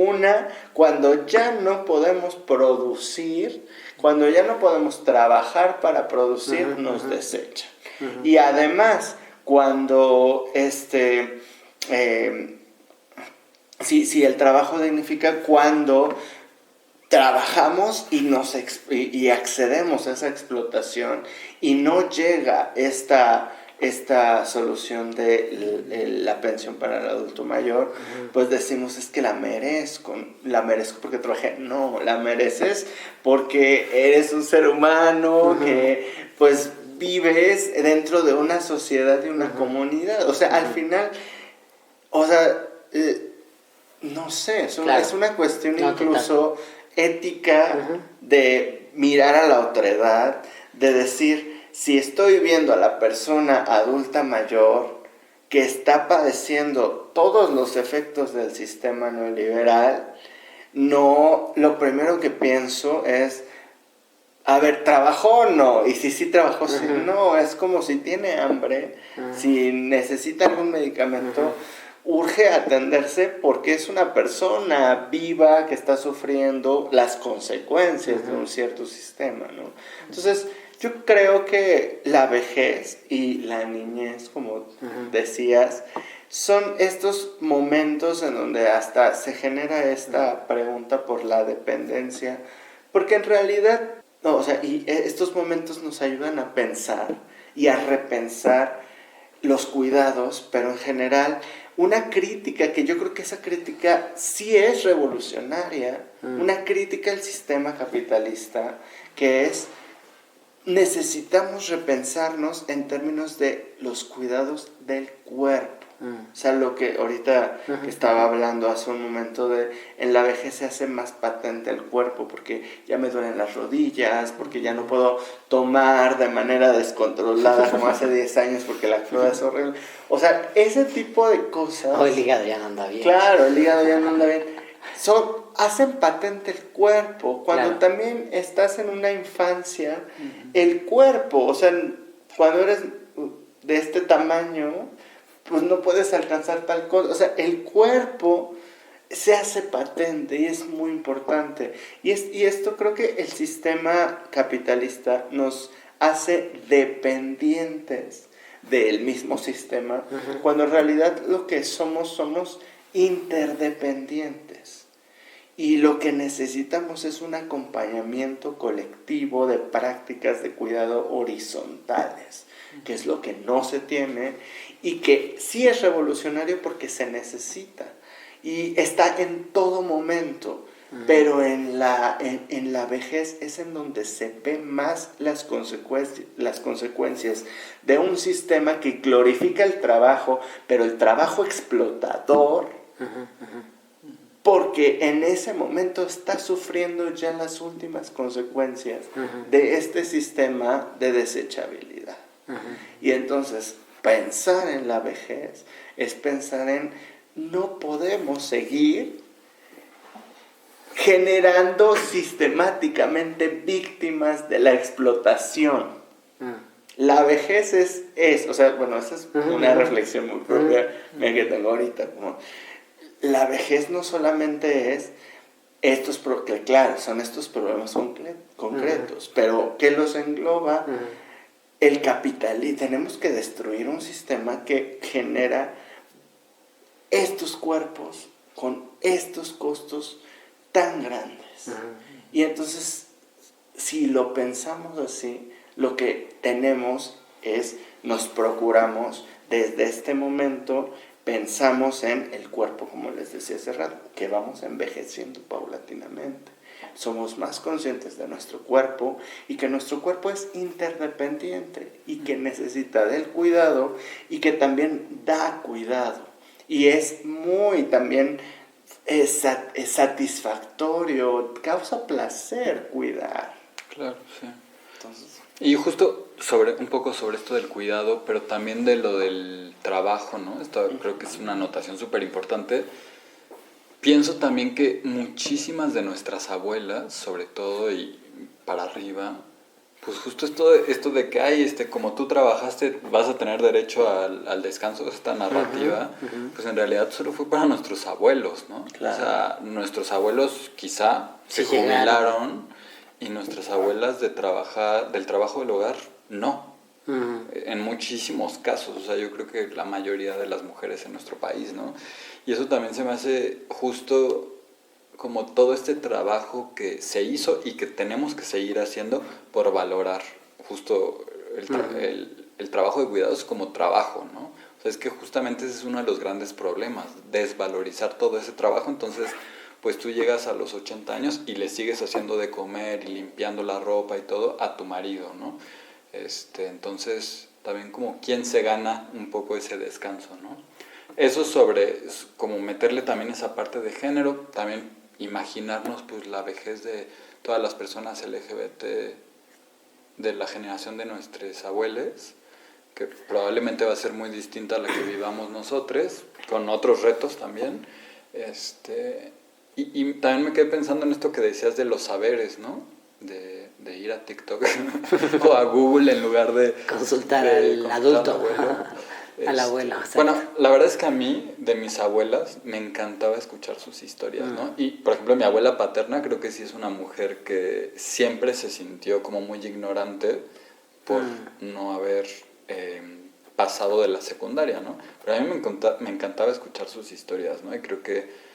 Speaker 3: cuando ya no podemos producir, cuando ya no podemos trabajar para producir, nos desecha. Y además, cuando si el trabajo dignifica, cuando trabajamos y accedemos a esa explotación y no llega esta solución de la pensión para el adulto mayor, pues decimos es que la merezco porque trabajé. No, la mereces porque eres un ser humano que pues vives dentro de una sociedad y una comunidad. O sea, al final, o sea, no sé, es una cuestión incluso ética de mirar a la otredad, de decir, si estoy viendo a la persona adulta mayor que está padeciendo todos los efectos del sistema neoliberal, no, lo primero que pienso es, a ver, ¿trabajó o no? Y si sí trabajó, si no, es como si tiene hambre, si necesita algún medicamento, urge atenderse porque es una persona viva que está sufriendo las consecuencias de un cierto sistema, ¿no? Entonces, yo creo que la vejez y la niñez, como decías, son estos momentos en donde hasta se genera esta pregunta por la dependencia, porque en realidad, no, o sea, y estos momentos nos ayudan a pensar y a repensar los cuidados, pero en general una crítica, que yo creo que esa crítica sí es revolucionaria, una crítica al sistema capitalista, que es, necesitamos repensarnos en términos de los cuidados del cuerpo. O sea, lo que ahorita que estaba hablando hace un momento de en la vejez se hace más patente el cuerpo porque ya me duelen las rodillas, porque ya no puedo tomar de manera descontrolada como hace 10 años porque la cruda es horrible. O sea, ese tipo de cosas...
Speaker 2: O el hígado ya no anda bien.
Speaker 3: Claro, el hígado ya no anda bien. Hacen patente el cuerpo. Cuando también estás en una infancia, el cuerpo, o sea, cuando eres de este tamaño, pues no puedes alcanzar tal cosa. O sea, el cuerpo se hace patente y es muy importante. Y esto creo que el sistema capitalista nos hace dependientes del mismo sistema, cuando en realidad lo que somos interdependientes. Y lo que necesitamos es un acompañamiento colectivo de prácticas de cuidado horizontales, que es lo que no se tiene y que sí es revolucionario porque se necesita y está en todo momento. Pero en la vejez es en donde se ven más las consecuencias de un sistema que glorifica el trabajo, pero el trabajo explotador, porque en ese momento está sufriendo ya las últimas consecuencias de este sistema de desechabilidad. Y entonces pensar en la vejez es pensar en no podemos seguir generando sistemáticamente víctimas de la explotación. La vejez es, o sea, bueno, esa es una reflexión muy propia que tengo ahorita. Como, la vejez no solamente es estos, que claro, son estos problemas concretos, pero que los engloba el capital, y tenemos que destruir un sistema que genera estos cuerpos con estos costos tan grandes. Y entonces, si lo pensamos así, lo que tenemos es, nos procuramos desde este momento, pensamos en el cuerpo, como les decía hace rato, que vamos envejeciendo paulatinamente. Somos más conscientes de nuestro cuerpo y que nuestro cuerpo es interdependiente y que necesita del cuidado y que también da cuidado. Y es muy también es satisfactorio, causa placer cuidar.
Speaker 1: Claro, sí. Entonces, y justo un poco sobre esto del cuidado, pero también de lo del trabajo, ¿no? Esto creo que es una anotación súper importante. Pienso también que muchísimas de nuestras abuelas, sobre todo y para arriba, pues justo esto de que como tú trabajaste vas a tener derecho al descanso, esta narrativa, pues en realidad solo fue para nuestros abuelos, ¿no? Claro. O sea, nuestros abuelos quizá se jubilaron y nuestras abuelas del trabajo del hogar no. En muchísimos casos, o sea, yo creo que la mayoría de las mujeres en nuestro país, ¿no? Y eso también se me hace justo como todo este trabajo que se hizo y que tenemos que seguir haciendo por valorar justo el trabajo de cuidados como trabajo, ¿no? O sea, es que justamente ese es uno de los grandes problemas, desvalorizar todo ese trabajo. Entonces, pues tú llegas a los 80 años y le sigues haciendo de comer y limpiando la ropa y todo a tu marido, ¿no? Entonces, también como quién se gana un poco ese descanso, ¿no? Eso sobre, como meterle también esa parte de género, también imaginarnos pues la vejez de todas las personas LGBT de la generación de nuestros abuelos, que probablemente va a ser muy distinta a la que vivamos nosotros, con otros retos también. Y también me quedé pensando en esto que decías de los saberes, ¿no? De ir a TikTok o a Google en lugar de
Speaker 2: consultar al adulto, al abuelo.
Speaker 1: Bueno, la verdad es que a mí, de mis abuelas, me encantaba escuchar sus historias, ¿no? Y, por ejemplo, mi abuela paterna creo que sí es una mujer que siempre se sintió como muy ignorante por no haber pasado de la secundaria, ¿no? Pero a mí me encantaba escuchar sus historias, ¿no? Y creo que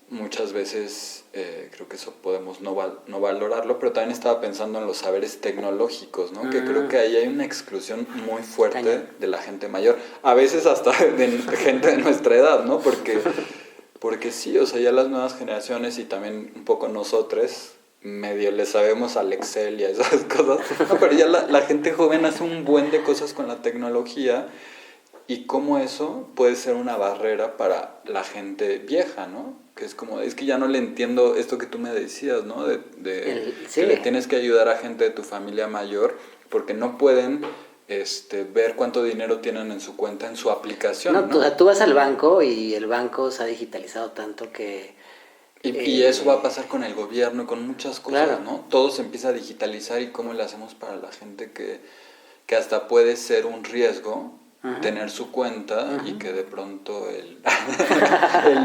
Speaker 1: muchas veces creo que eso podemos no valorarlo, pero también estaba pensando en los saberes tecnológicos, ¿no? Que creo que ahí hay una exclusión muy fuerte de la gente mayor, a veces hasta de gente de nuestra edad, ¿no? Porque sí, o sea, ya las nuevas generaciones y también un poco nosotros medio le sabemos al Excel y a esas cosas, no, pero ya la gente joven hace un buen de cosas con la tecnología. Y cómo eso puede ser una barrera para la gente vieja, ¿no? Que es como, es que ya no le entiendo esto que tú me decías, ¿no? Que le tienes que ayudar a gente de tu familia mayor porque no pueden ver cuánto dinero tienen en su cuenta, en su aplicación, ¿no?
Speaker 2: Tú vas al banco y el banco se ha digitalizado tanto que...
Speaker 1: Y eso va a pasar con el gobierno y con muchas cosas, claro, ¿no? Todo se empieza a digitalizar y cómo le hacemos para la gente que hasta puede ser un riesgo tener su cuenta y que de pronto el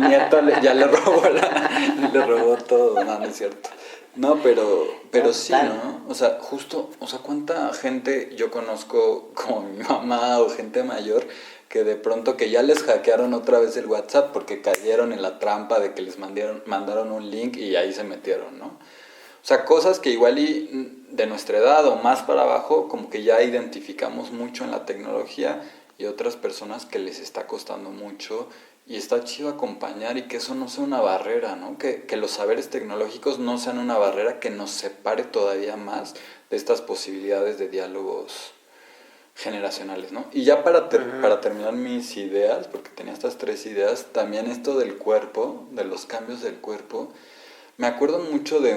Speaker 1: nieto ya le robó todo, no es cierto. No, pero
Speaker 2: No,
Speaker 1: sí,
Speaker 2: total.
Speaker 1: ¿no? O sea, justo, o sea, ¿cuánta gente yo conozco como mi mamá o gente mayor que de pronto que ya les hackearon otra vez el WhatsApp porque cayeron en la trampa de que les mandaron un link y ahí se metieron, ¿no? O sea, cosas que igual y de nuestra edad o más para abajo, como que ya identificamos mucho en la tecnología y otras personas que les está costando mucho y está chido acompañar y que eso no sea una barrera, ¿no? Que los saberes tecnológicos no sean una barrera que nos separe todavía más de estas posibilidades de diálogos generacionales, ¿no? Y ya para terminar mis ideas, porque tenía estas 3 ideas, también esto del cuerpo, de los cambios del cuerpo. Me acuerdo mucho de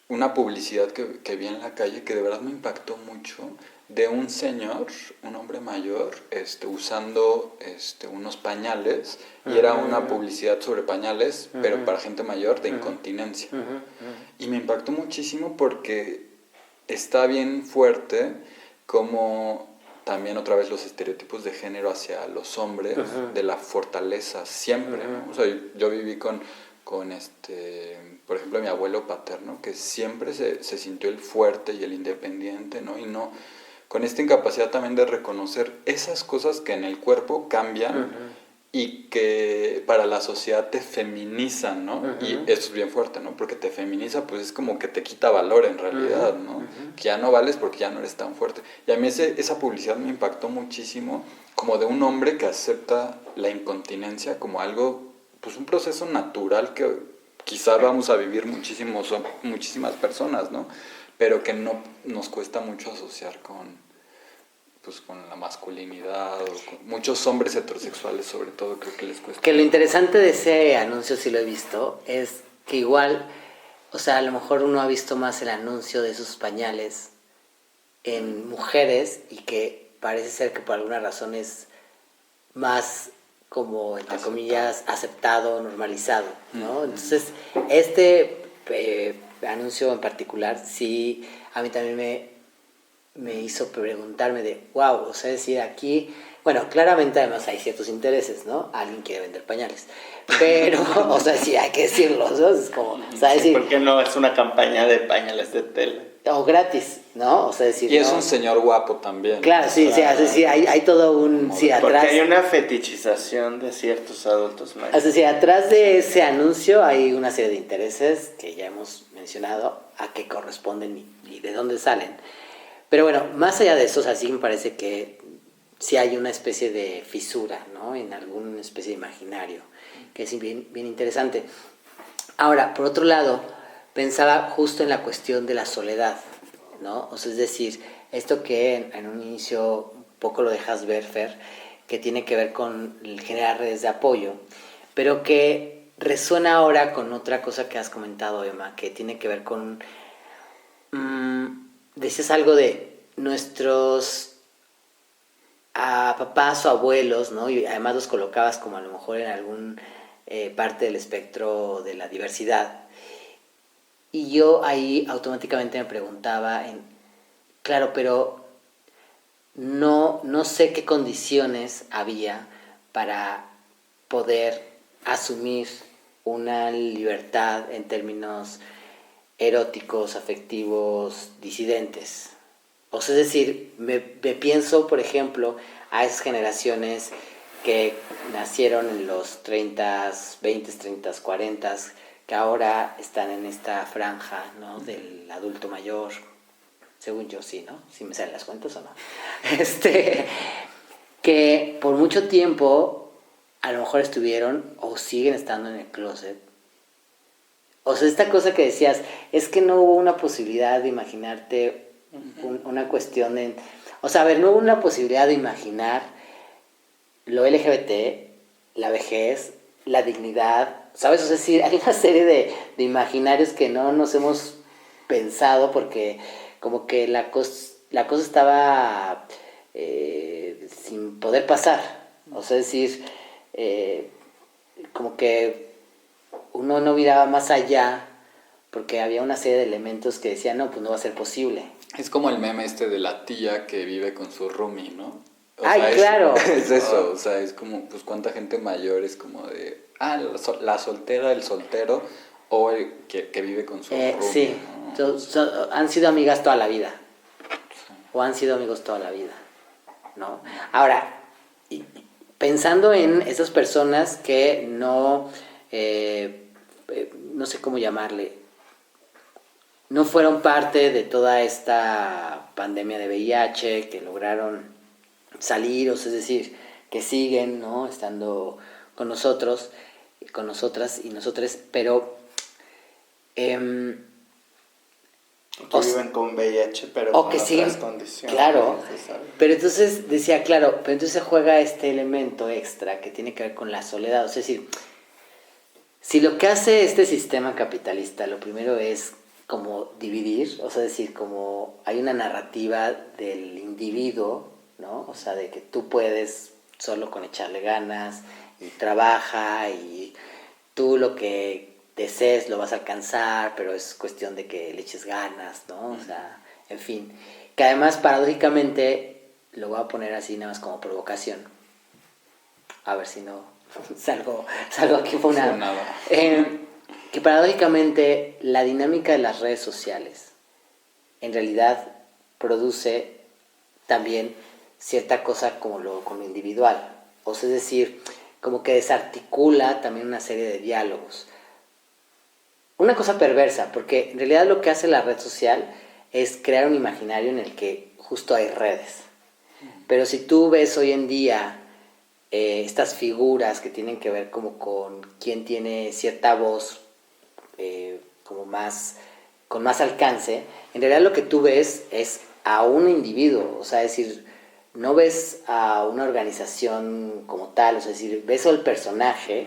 Speaker 1: una publicidad que vi en la calle que de verdad me impactó mucho, de un señor, un hombre mayor, usando unos pañales, y era una publicidad sobre pañales, pero para gente mayor de incontinencia. Y me impactó muchísimo porque está bien fuerte como también otra vez los estereotipos de género hacia los hombres, de la fortaleza siempre, ¿no? O sea, yo viví con por ejemplo, mi abuelo paterno, que siempre se sintió el fuerte y el independiente, ¿no? Y no, con esta incapacidad también de reconocer esas cosas que en el cuerpo cambian y que para la sociedad te feminizan, ¿no? Y eso es bien fuerte, ¿no? Porque te feminiza, pues es como que te quita valor en realidad, ¿no? Que ya no vales porque ya no eres tan fuerte. Y a mí esa publicidad me impactó muchísimo, como de un hombre que acepta la incontinencia como algo, pues un proceso natural que quizá vamos a vivir muchísimas personas, ¿no? Pero que no nos cuesta mucho asociar con la masculinidad, o con muchos hombres heterosexuales sobre todo creo que les cuesta.
Speaker 2: Que lo interesante de ese anuncio, si lo he visto, es que igual, o sea, a lo mejor uno ha visto más el anuncio de esos pañales en mujeres y que parece ser que por alguna razón es más como, entre comillas, aceptado, normalizado, ¿no? Entonces, anuncio en particular, sí, a mí también me hizo preguntarme de, wow, o sea, decir, aquí, bueno, claramente además hay ciertos intereses, ¿no? Alguien quiere vender pañales, pero, o sea, sí, hay que decirlo, ¿no? Es como, o sea, decir...
Speaker 3: ¿Por qué no es una campaña de pañales de tela?
Speaker 2: O gratis, ¿no? O sea, decir,
Speaker 1: y es
Speaker 2: no,
Speaker 1: un señor guapo también.
Speaker 2: claro, sí,
Speaker 3: Claro.
Speaker 2: sí, sí, hay todo un... Sí,
Speaker 3: Porque
Speaker 2: atrás,
Speaker 3: hay una fetichización de ciertos adultos mayores.
Speaker 2: es decir, atrás de ese anuncio hay una serie de intereses que ya hemos mencionado, a qué corresponden y de dónde salen. Pero bueno, más allá de eso, o sea, sí me parece que sí hay una especie de fisura, ¿no? En alguna especie de imaginario, que es bien, bien interesante. Ahora, por otro lado, pensaba justo en la cuestión de la soledad, ¿no? O sea, es decir, esto que en un inicio un poco lo dejas ver, Fer, que tiene que ver con el generar redes de apoyo, pero que resuena ahora con otra cosa que has comentado, Emma, que tiene que ver con... decías algo de nuestros papás o abuelos, ¿no? Y además los colocabas como a lo mejor en algún parte del espectro de la diversidad. Y yo ahí automáticamente me preguntaba, claro, pero no sé qué condiciones había para poder asumir una libertad en términos eróticos, afectivos, disidentes. O sea, es decir, me pienso, por ejemplo, a esas generaciones que nacieron en los 30s, 20s, 30s, 40s, que ahora están en esta franja, ¿no? Del adulto mayor, según yo sí, ¿no? Si me salen las cuentas o no. Que por mucho tiempo a lo mejor estuvieron o siguen estando en el closet. O sea, esta cosa que decías, es que no hubo una posibilidad de imaginarte una cuestión de... O sea, a ver, no hubo una posibilidad de imaginar lo LGBT, la vejez, la dignidad, ¿sabes? O sea, sí, hay una serie de imaginarios que no nos hemos pensado porque como que la cosa estaba sin poder pasar. O sea, es decir, como que uno no miraba más allá porque había una serie de elementos que decían, no, pues no va a ser posible.
Speaker 1: Es como el meme de la tía que vive con su roomie, ¿no?
Speaker 2: ¡Ay, claro!
Speaker 1: Es eso, o sea, es como, pues cuánta gente mayor es como de, la soltera, el soltero, o el que vive con su roomie,
Speaker 2: sí,
Speaker 1: ¿no?
Speaker 2: han sido amigas toda la vida, o han sido amigos toda la vida, ¿no? Ahora, pensando en esas personas que no sé cómo llamarle, no fueron parte de toda esta pandemia de VIH, que lograron salir, o sea, es decir, que siguen, ¿no?, estando con nosotros, con nosotras y nosotros, pero
Speaker 3: que viven con VIH, pero
Speaker 2: o
Speaker 3: con
Speaker 2: que
Speaker 3: otras
Speaker 2: siguen,
Speaker 3: condiciones.
Speaker 2: claro,
Speaker 3: ¿sabes?
Speaker 2: pero entonces decía, claro, pero entonces juega este elemento extra que tiene que ver con la soledad, o sea, es decir, si lo que hace este sistema capitalista, lo primero es como dividir, o sea, decir, como hay una narrativa del individuo, ¿no? O sea, de que tú puedes solo con echarle ganas y trabaja y tú lo que desees lo vas a alcanzar, pero es cuestión de que le eches ganas, ¿no? O sea, en fin. Que además, paradójicamente, lo voy a poner así nada más como provocación. A ver si no salgo aquí funado. Que paradójicamente la dinámica de las redes sociales en realidad produce también cierta cosa como lo individual. O sea, es decir, como que desarticula también una serie de diálogos. Una cosa perversa, porque en realidad lo que hace la red social es crear un imaginario en el que justo hay redes. Pero si tú ves hoy en día estas figuras que tienen que ver como con quién tiene cierta voz como más, con más alcance, en realidad lo que tú ves es a un individuo, o sea, es decir, no ves a una organización como tal, o sea, es decir, ves al personaje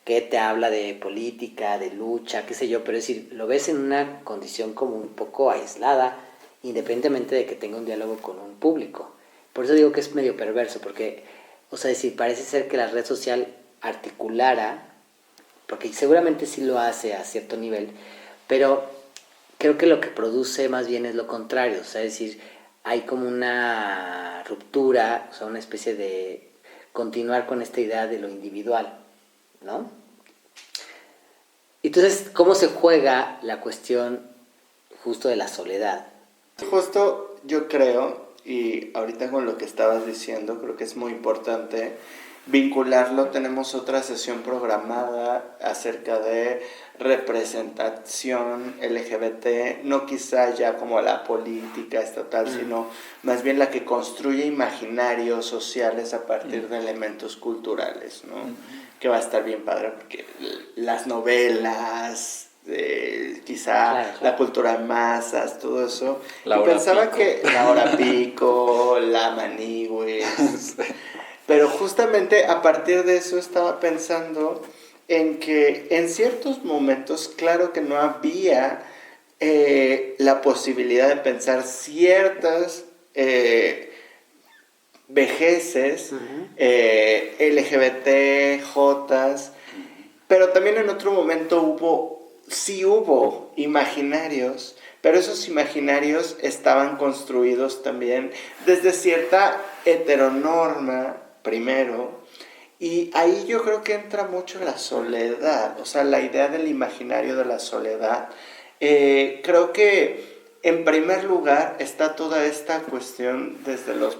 Speaker 2: que te habla de política, de lucha, qué sé yo, pero es decir, lo ves en una condición como un poco aislada, independientemente de que tenga un diálogo con un público. Por eso digo que es medio perverso, porque, o sea, es decir, parece ser que la red social articulara, porque seguramente sí lo hace a cierto nivel, pero creo que lo que produce más bien es lo contrario, o sea, es decir, hay como una ruptura, o sea, una especie de continuar con esta idea de lo individual, ¿no? Entonces, ¿cómo se juega la cuestión justo de la soledad?
Speaker 3: Justo yo creo, y ahorita con lo que estabas diciendo, creo que es muy importante vincularlo. Tenemos otra sesión programada acerca de representación LGBT, no quizá ya como la política estatal, sino más bien la que construye imaginarios sociales a partir de elementos culturales, ¿no? Que va a estar bien padre, porque las novelas, quizá
Speaker 2: claro.
Speaker 3: la cultura de masas, todo eso.
Speaker 1: La
Speaker 3: y
Speaker 1: hora
Speaker 3: pensaba
Speaker 1: pico.
Speaker 3: que la hora pico, la manigüe. Pero justamente a partir de eso estaba pensando en que en ciertos momentos, claro que no había la posibilidad de pensar ciertas vejeces, LGBT, Jotas, pero también en otro momento sí hubo imaginarios, pero esos imaginarios estaban construidos también desde cierta heteronorma, primero, y ahí yo creo que entra mucho la soledad, o sea, la idea del imaginario de la soledad. Creo que en primer lugar está toda esta cuestión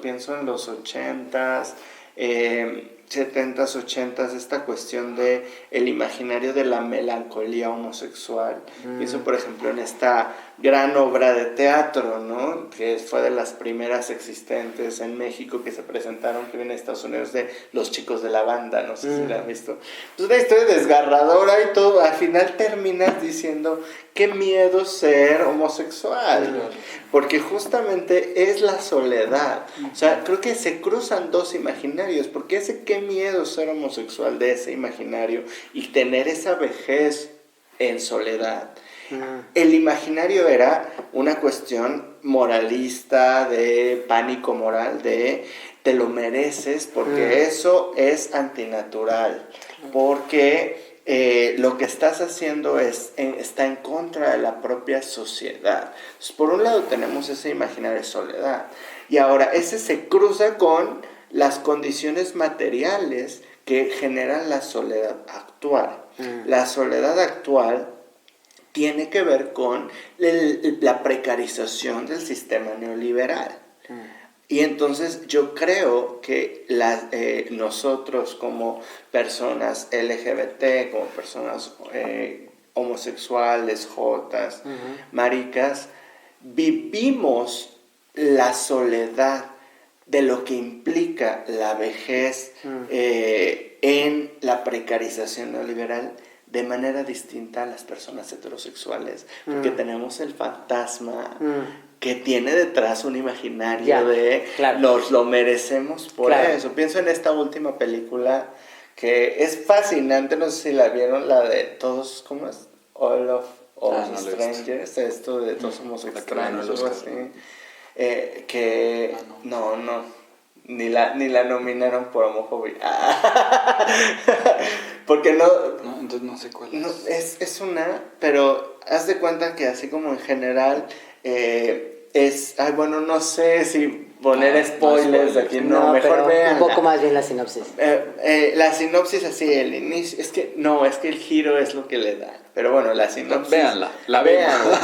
Speaker 3: pienso en los 80s, 70s, 80s, esta cuestión de el imaginario de la melancolía homosexual. Pienso, por ejemplo, en esta gran obra de teatro, ¿no?, que fue de las primeras existentes en México, que se presentaron en Estados Unidos, de Los Chicos de la Banda, no sé si la han visto. Es una historia desgarradora y todo, al final terminas diciendo qué miedo ser homosexual, porque justamente es la soledad. O sea, creo que se cruzan dos imaginarios, porque ese qué miedo ser homosexual de ese imaginario y tener esa vejez en soledad. El imaginario era una cuestión moralista, de pánico moral, de te lo mereces porque eso es antinatural, porque lo que estás haciendo está en contra de la propia sociedad. Entonces, por un lado tenemos ese imaginario de soledad, y ahora ese se cruza con las condiciones materiales que generan la soledad actual. La soledad actual tiene que ver con la precarización del sistema neoliberal. Y entonces yo creo que nosotros como personas LGBT, como personas homosexuales, jotas, maricas, vivimos la soledad de lo que implica la vejez en la precarización neoliberal de manera distinta a las personas heterosexuales, porque tenemos el fantasma que tiene detrás un imaginario nos lo merecemos por eso. Pienso en esta última película que es fascinante, no sé si la vieron, la de todos, ¿cómo es? All of Us Strangers, esto de todos somos extraños, algo así. Ni la nominaron por homofobia. Porque no,
Speaker 1: entonces no sé cuál es.
Speaker 3: No, es una, pero haz de cuenta que así como en general no sé si poner spoilers aquí, mejor vean.
Speaker 2: Un poco más bien la sinopsis.
Speaker 3: La sinopsis así, el inicio, es que el giro es lo que le da. Pero bueno, la sinopsis.
Speaker 1: Véanla,
Speaker 3: Véanla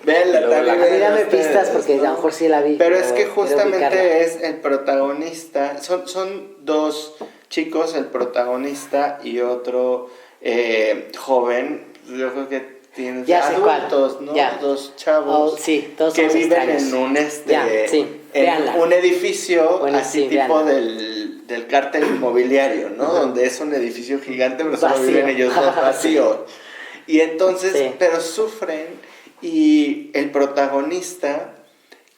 Speaker 3: también.
Speaker 2: A mí dame pistas porque a lo mejor sí la vi.
Speaker 3: Pero es que justamente es el protagonista. Son dos chicos, el protagonista y otro joven. Yo creo que tienen adultos, ¿no?
Speaker 2: Ya.
Speaker 3: Dos chavos
Speaker 2: que
Speaker 3: viven en un edificio así tipo del cártel inmobiliario, ¿no? Donde es un edificio gigante, pero solo viven ellos dos vacíos. Y entonces, pero sufren y el protagonista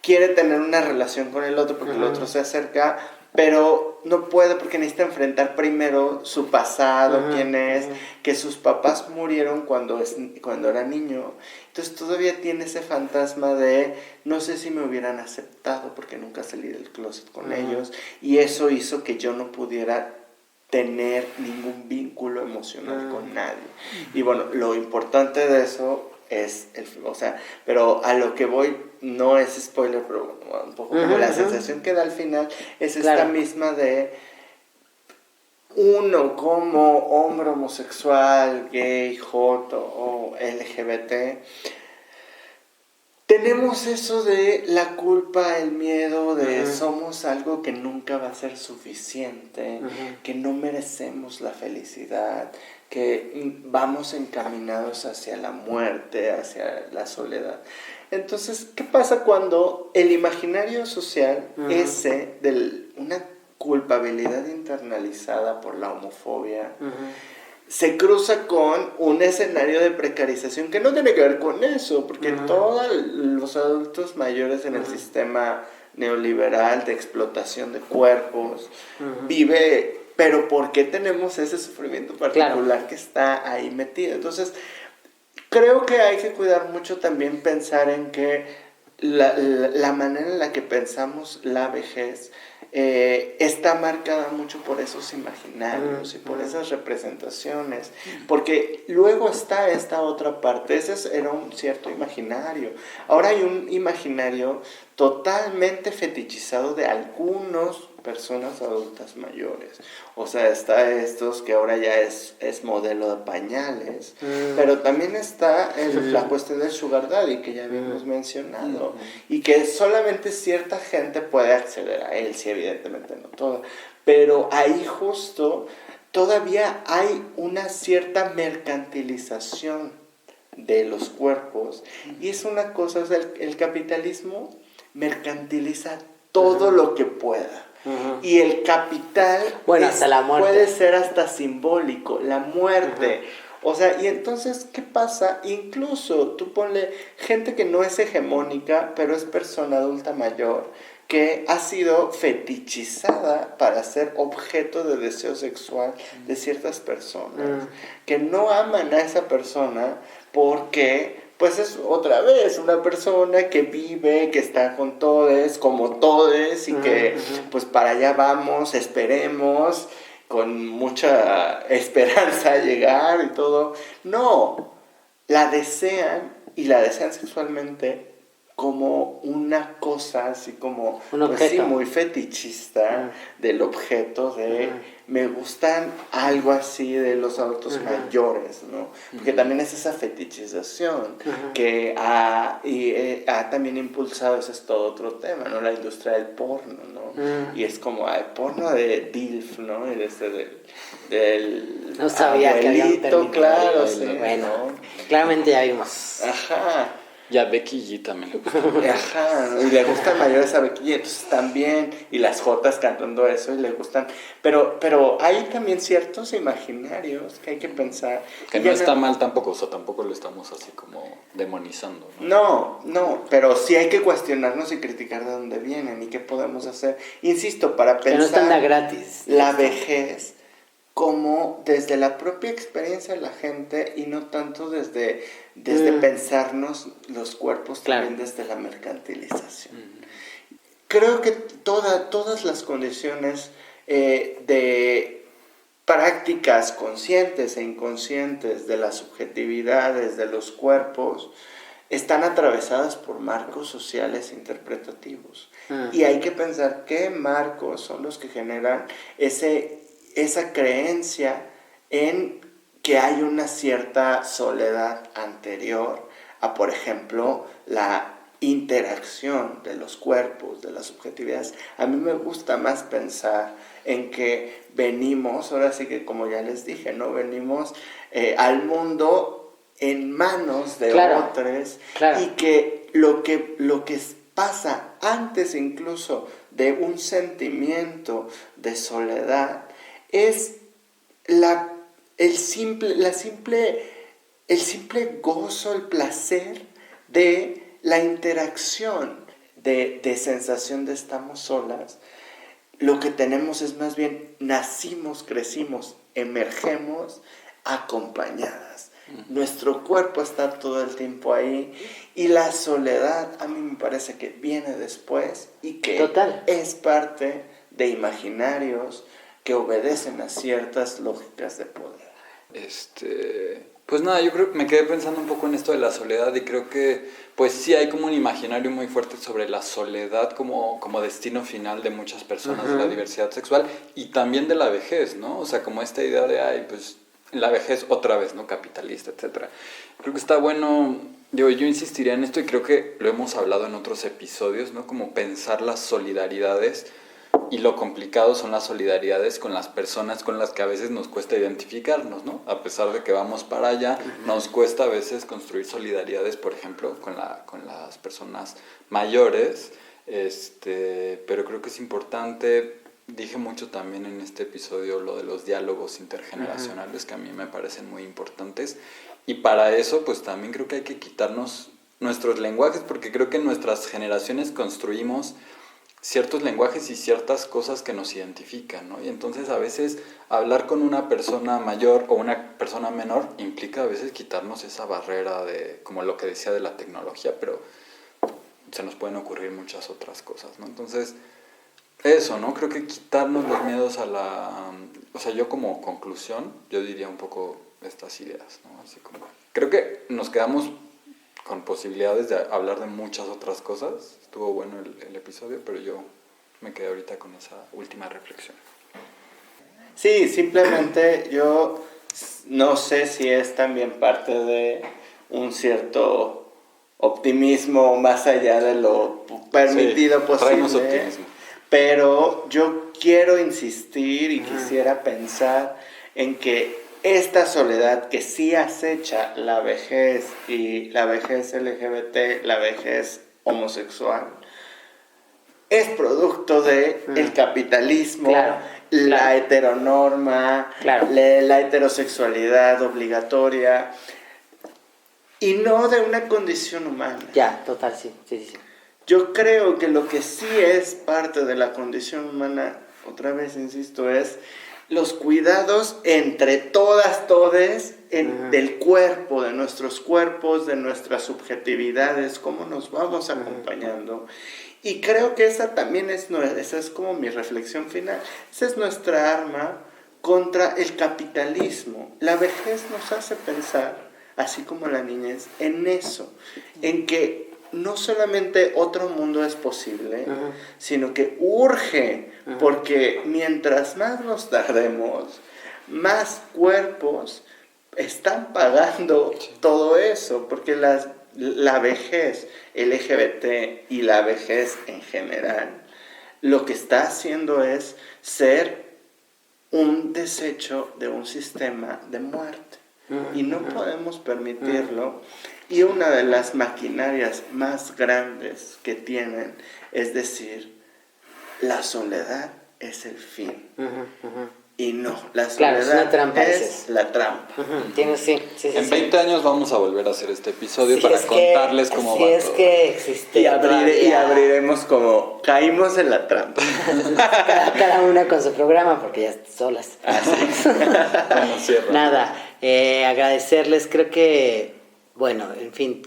Speaker 3: quiere tener una relación con el otro porque el otro se acerca, pero no puede porque necesita enfrentar primero su pasado, quién es, que sus papás murieron cuando era niño. Entonces todavía tiene ese fantasma de no sé si me hubieran aceptado porque nunca salí del closet con ellos, y eso hizo que yo no pudiera tener ningún vínculo emocional con nadie. Y bueno, lo importante de eso es pero a lo que voy no es spoiler, pero bueno, un poco como la sensación que da al final es esta misma de uno como hombre homosexual, gay, joto o LGBT. Tenemos eso de la culpa, el miedo de somos algo que nunca va a ser suficiente, que no merecemos la felicidad, que vamos encaminados hacia la muerte, hacia la soledad. Entonces, ¿qué pasa cuando el imaginario social ese de una culpabilidad internalizada por la homofobia se cruza con un escenario de precarización que no tiene que ver con eso, porque todos los adultos mayores en el sistema neoliberal de explotación de cuerpos vive, pero ¿por qué tenemos ese sufrimiento particular que está ahí metido? Entonces, creo que hay que cuidar mucho también pensar en que la manera en la que pensamos la vejez está marcada mucho por esos imaginarios y por esas representaciones, porque luego está esta otra parte. Ese era un cierto imaginario. Ahora hay un imaginario totalmente fetichizado de algunas personas adultas mayores. O sea, está estos que ahora ya es modelo de pañales, pero también está la cuestión del sugar daddy que ya habíamos mencionado, y que solamente cierta gente puede acceder a él, sí, evidentemente no toda, pero ahí justo todavía hay una cierta mercantilización de los cuerpos, y es una cosa, o sea, el capitalismo mercantiliza todo lo que pueda. Y el capital
Speaker 2: hasta la muerte.
Speaker 3: Puede ser hasta simbólico, la muerte. O sea, y entonces, ¿qué pasa? Incluso tú ponle gente que no es hegemónica, pero es persona adulta mayor, que ha sido fetichizada para ser objeto de deseo sexual de ciertas personas, que no aman a esa persona porque pues es otra vez una persona que vive, que está con todes, como todes, y que pues para allá vamos, esperemos, con mucha esperanza llegar y todo. No, la desean, y la desean sexualmente como una cosa así como
Speaker 2: un
Speaker 3: pues
Speaker 2: objeto.
Speaker 3: sí, muy fetichista del objeto de me gustan algo así de los adultos mayores, ¿no? Porque también es esa fetichización que ha también impulsado, ese es todo otro tema, ¿no? La industria del porno, ¿no? Y es como el porno de DILF, ¿no? Y del
Speaker 2: No sabía que había un
Speaker 3: abuelito,
Speaker 2: término.
Speaker 3: claro, sí,
Speaker 2: Bueno,
Speaker 3: ¿no?
Speaker 2: claramente ya vimos.
Speaker 3: Ajá.
Speaker 1: Y a Becky G también le gusta.
Speaker 3: Ajá, ¿no? Y le gustan mayores a Becky G, entonces también, y las Jotas cantando eso, y le gustan, pero hay también ciertos imaginarios que hay que pensar.
Speaker 1: Que no está mal tampoco, o sea, tampoco lo estamos así como demonizando, ¿no?
Speaker 3: No, pero sí hay que cuestionarnos y criticar de dónde vienen y qué podemos hacer. Insisto, para
Speaker 2: Que no están
Speaker 3: pensar
Speaker 2: de gratis.
Speaker 3: la vejez como desde la propia experiencia de la gente y no tanto desde pensarnos los cuerpos, también desde la mercantilización. Creo que todas las condiciones de prácticas conscientes e inconscientes de las subjetividades de los cuerpos están atravesadas por marcos sociales interpretativos. Y hay que pensar qué marcos son los que generan esa creencia en que hay una cierta soledad anterior a, por ejemplo, la interacción de los cuerpos, de las subjetividades. A mí me gusta más pensar en que venimos, ahora sí que como ya les dije, ¿no? Venimos al mundo en manos de otros, y que lo que pasa antes incluso de un sentimiento de soledad es el simple gozo, el placer de la interacción, de sensación de estamos solas. Lo que tenemos es más bien nacimos, crecimos, emergemos acompañadas. Nuestro cuerpo está todo el tiempo ahí, y la soledad a mí me parece que viene después y que es parte de imaginarios que obedecen a ciertas lógicas de poder.
Speaker 1: Pues nada, yo creo que me quedé pensando un poco en esto de la soledad, y creo que pues sí hay como un imaginario muy fuerte sobre la soledad como destino final de muchas personas de la diversidad sexual y también de la vejez, ¿no? O sea, como esta idea de, ay, pues la vejez otra vez, ¿no? Capitalista, etcétera. Creo que está bueno, yo insistiría en esto, y creo que lo hemos hablado en otros episodios, ¿no? Como pensar las solidaridades. Y lo complicado son las solidaridades con las personas con las que a veces nos cuesta identificarnos, ¿no? A pesar de que vamos para allá, nos cuesta a veces construir solidaridades, por ejemplo, con las personas mayores. Pero creo que es importante, dije mucho también en este episodio lo de los diálogos intergeneracionales, que a mí me parecen muy importantes. Y para eso, pues también creo que hay que quitarnos nuestros lenguajes, porque creo que en nuestras generaciones construimos ciertos lenguajes y ciertas cosas que nos identifican, ¿no? Y entonces a veces hablar con una persona mayor o una persona menor implica a veces quitarnos esa barrera de, como lo que decía de la tecnología, pero se nos pueden ocurrir muchas otras cosas, ¿no? Entonces, eso, ¿no? Creo que quitarnos los miedos a la... O sea, yo como conclusión, yo diría un poco estas ideas, ¿no? Así como... Creo que nos quedamos con posibilidades de hablar de muchas otras cosas. Estuvo bueno el episodio, pero yo me quedé ahorita con esa última reflexión.
Speaker 3: Sí, simplemente yo no sé si es también parte de un cierto optimismo más allá de lo permitido posible.
Speaker 1: Traemos optimismo.
Speaker 3: Pero yo quiero insistir y quisiera pensar en que esta soledad que sí acecha la vejez, y la vejez LGBT, la vejez homosexual, es producto de el capitalismo, la heteronorma, la heterosexualidad obligatoria, y no de una condición humana.
Speaker 2: Ya, total, sí.
Speaker 3: Yo creo que lo que sí es parte de la condición humana, otra vez insisto, es los cuidados entre todas, todes, del cuerpo, de nuestros cuerpos, de nuestras subjetividades, cómo nos vamos acompañando. Y creo que esa también esa es como mi reflexión final. Esa es nuestra arma contra el capitalismo. La vejez nos hace pensar, así como la niñez, en eso, en que no solamente otro mundo es posible, sino que urge, porque mientras más nos tardemos, más cuerpos están pagando todo eso, porque la vejez LGBT y la vejez en general, lo que está haciendo es ser un desecho de un sistema de muerte. Y no podemos permitirlo. Y una de las maquinarias más grandes que tienen es decir, la soledad es el fin. Y no, la soledad
Speaker 2: es una trampa,
Speaker 3: es la trampa.
Speaker 2: Tienes, sí.
Speaker 1: En 20 años vamos a volver a hacer este episodio para contarles cómo va todo.
Speaker 2: Si es que existe.
Speaker 3: Y abriremos como caímos en la trampa.
Speaker 2: Cada una con su programa, porque ya están solas.
Speaker 1: Bueno, cierra.
Speaker 2: Nada, agradecerles, creo que, bueno, en fin,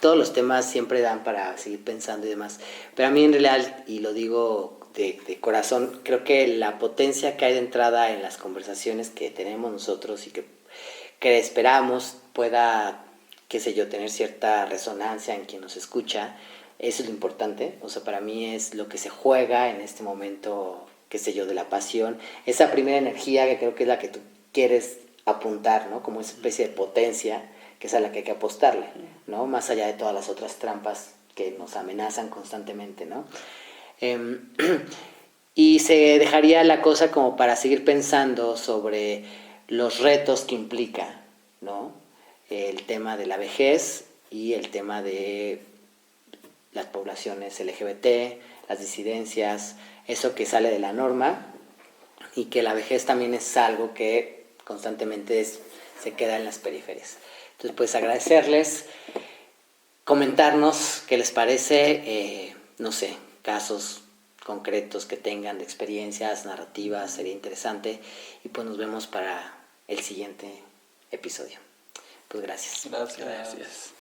Speaker 2: todos los temas siempre dan para seguir pensando y demás, pero a mí en realidad, y lo digo de corazón, creo que la potencia que hay de entrada en las conversaciones que tenemos nosotros y que esperamos pueda, qué sé yo, tener cierta resonancia en quien nos escucha, eso es lo importante. O sea, para mí es lo que se juega en este momento, qué sé yo, de la pasión, esa primera energía que creo que es la que tú quieres apuntar, ¿no? Como esa especie de potencia que es a la que hay que apostarle, ¿no? Más allá de todas las otras trampas que nos amenazan constantemente, ¿no? Y se dejaría la cosa como para seguir pensando sobre los retos que implica, ¿no? El tema de la vejez y el tema de las poblaciones LGBT, las disidencias, eso que sale de la norma, y que la vejez también es algo que constantemente se queda en las periferias. Entonces, pues agradecerles, comentarnos qué les parece, no sé, casos concretos que tengan de experiencias, narrativas, sería interesante. Y pues nos vemos para el siguiente episodio. Pues gracias.
Speaker 1: Gracias.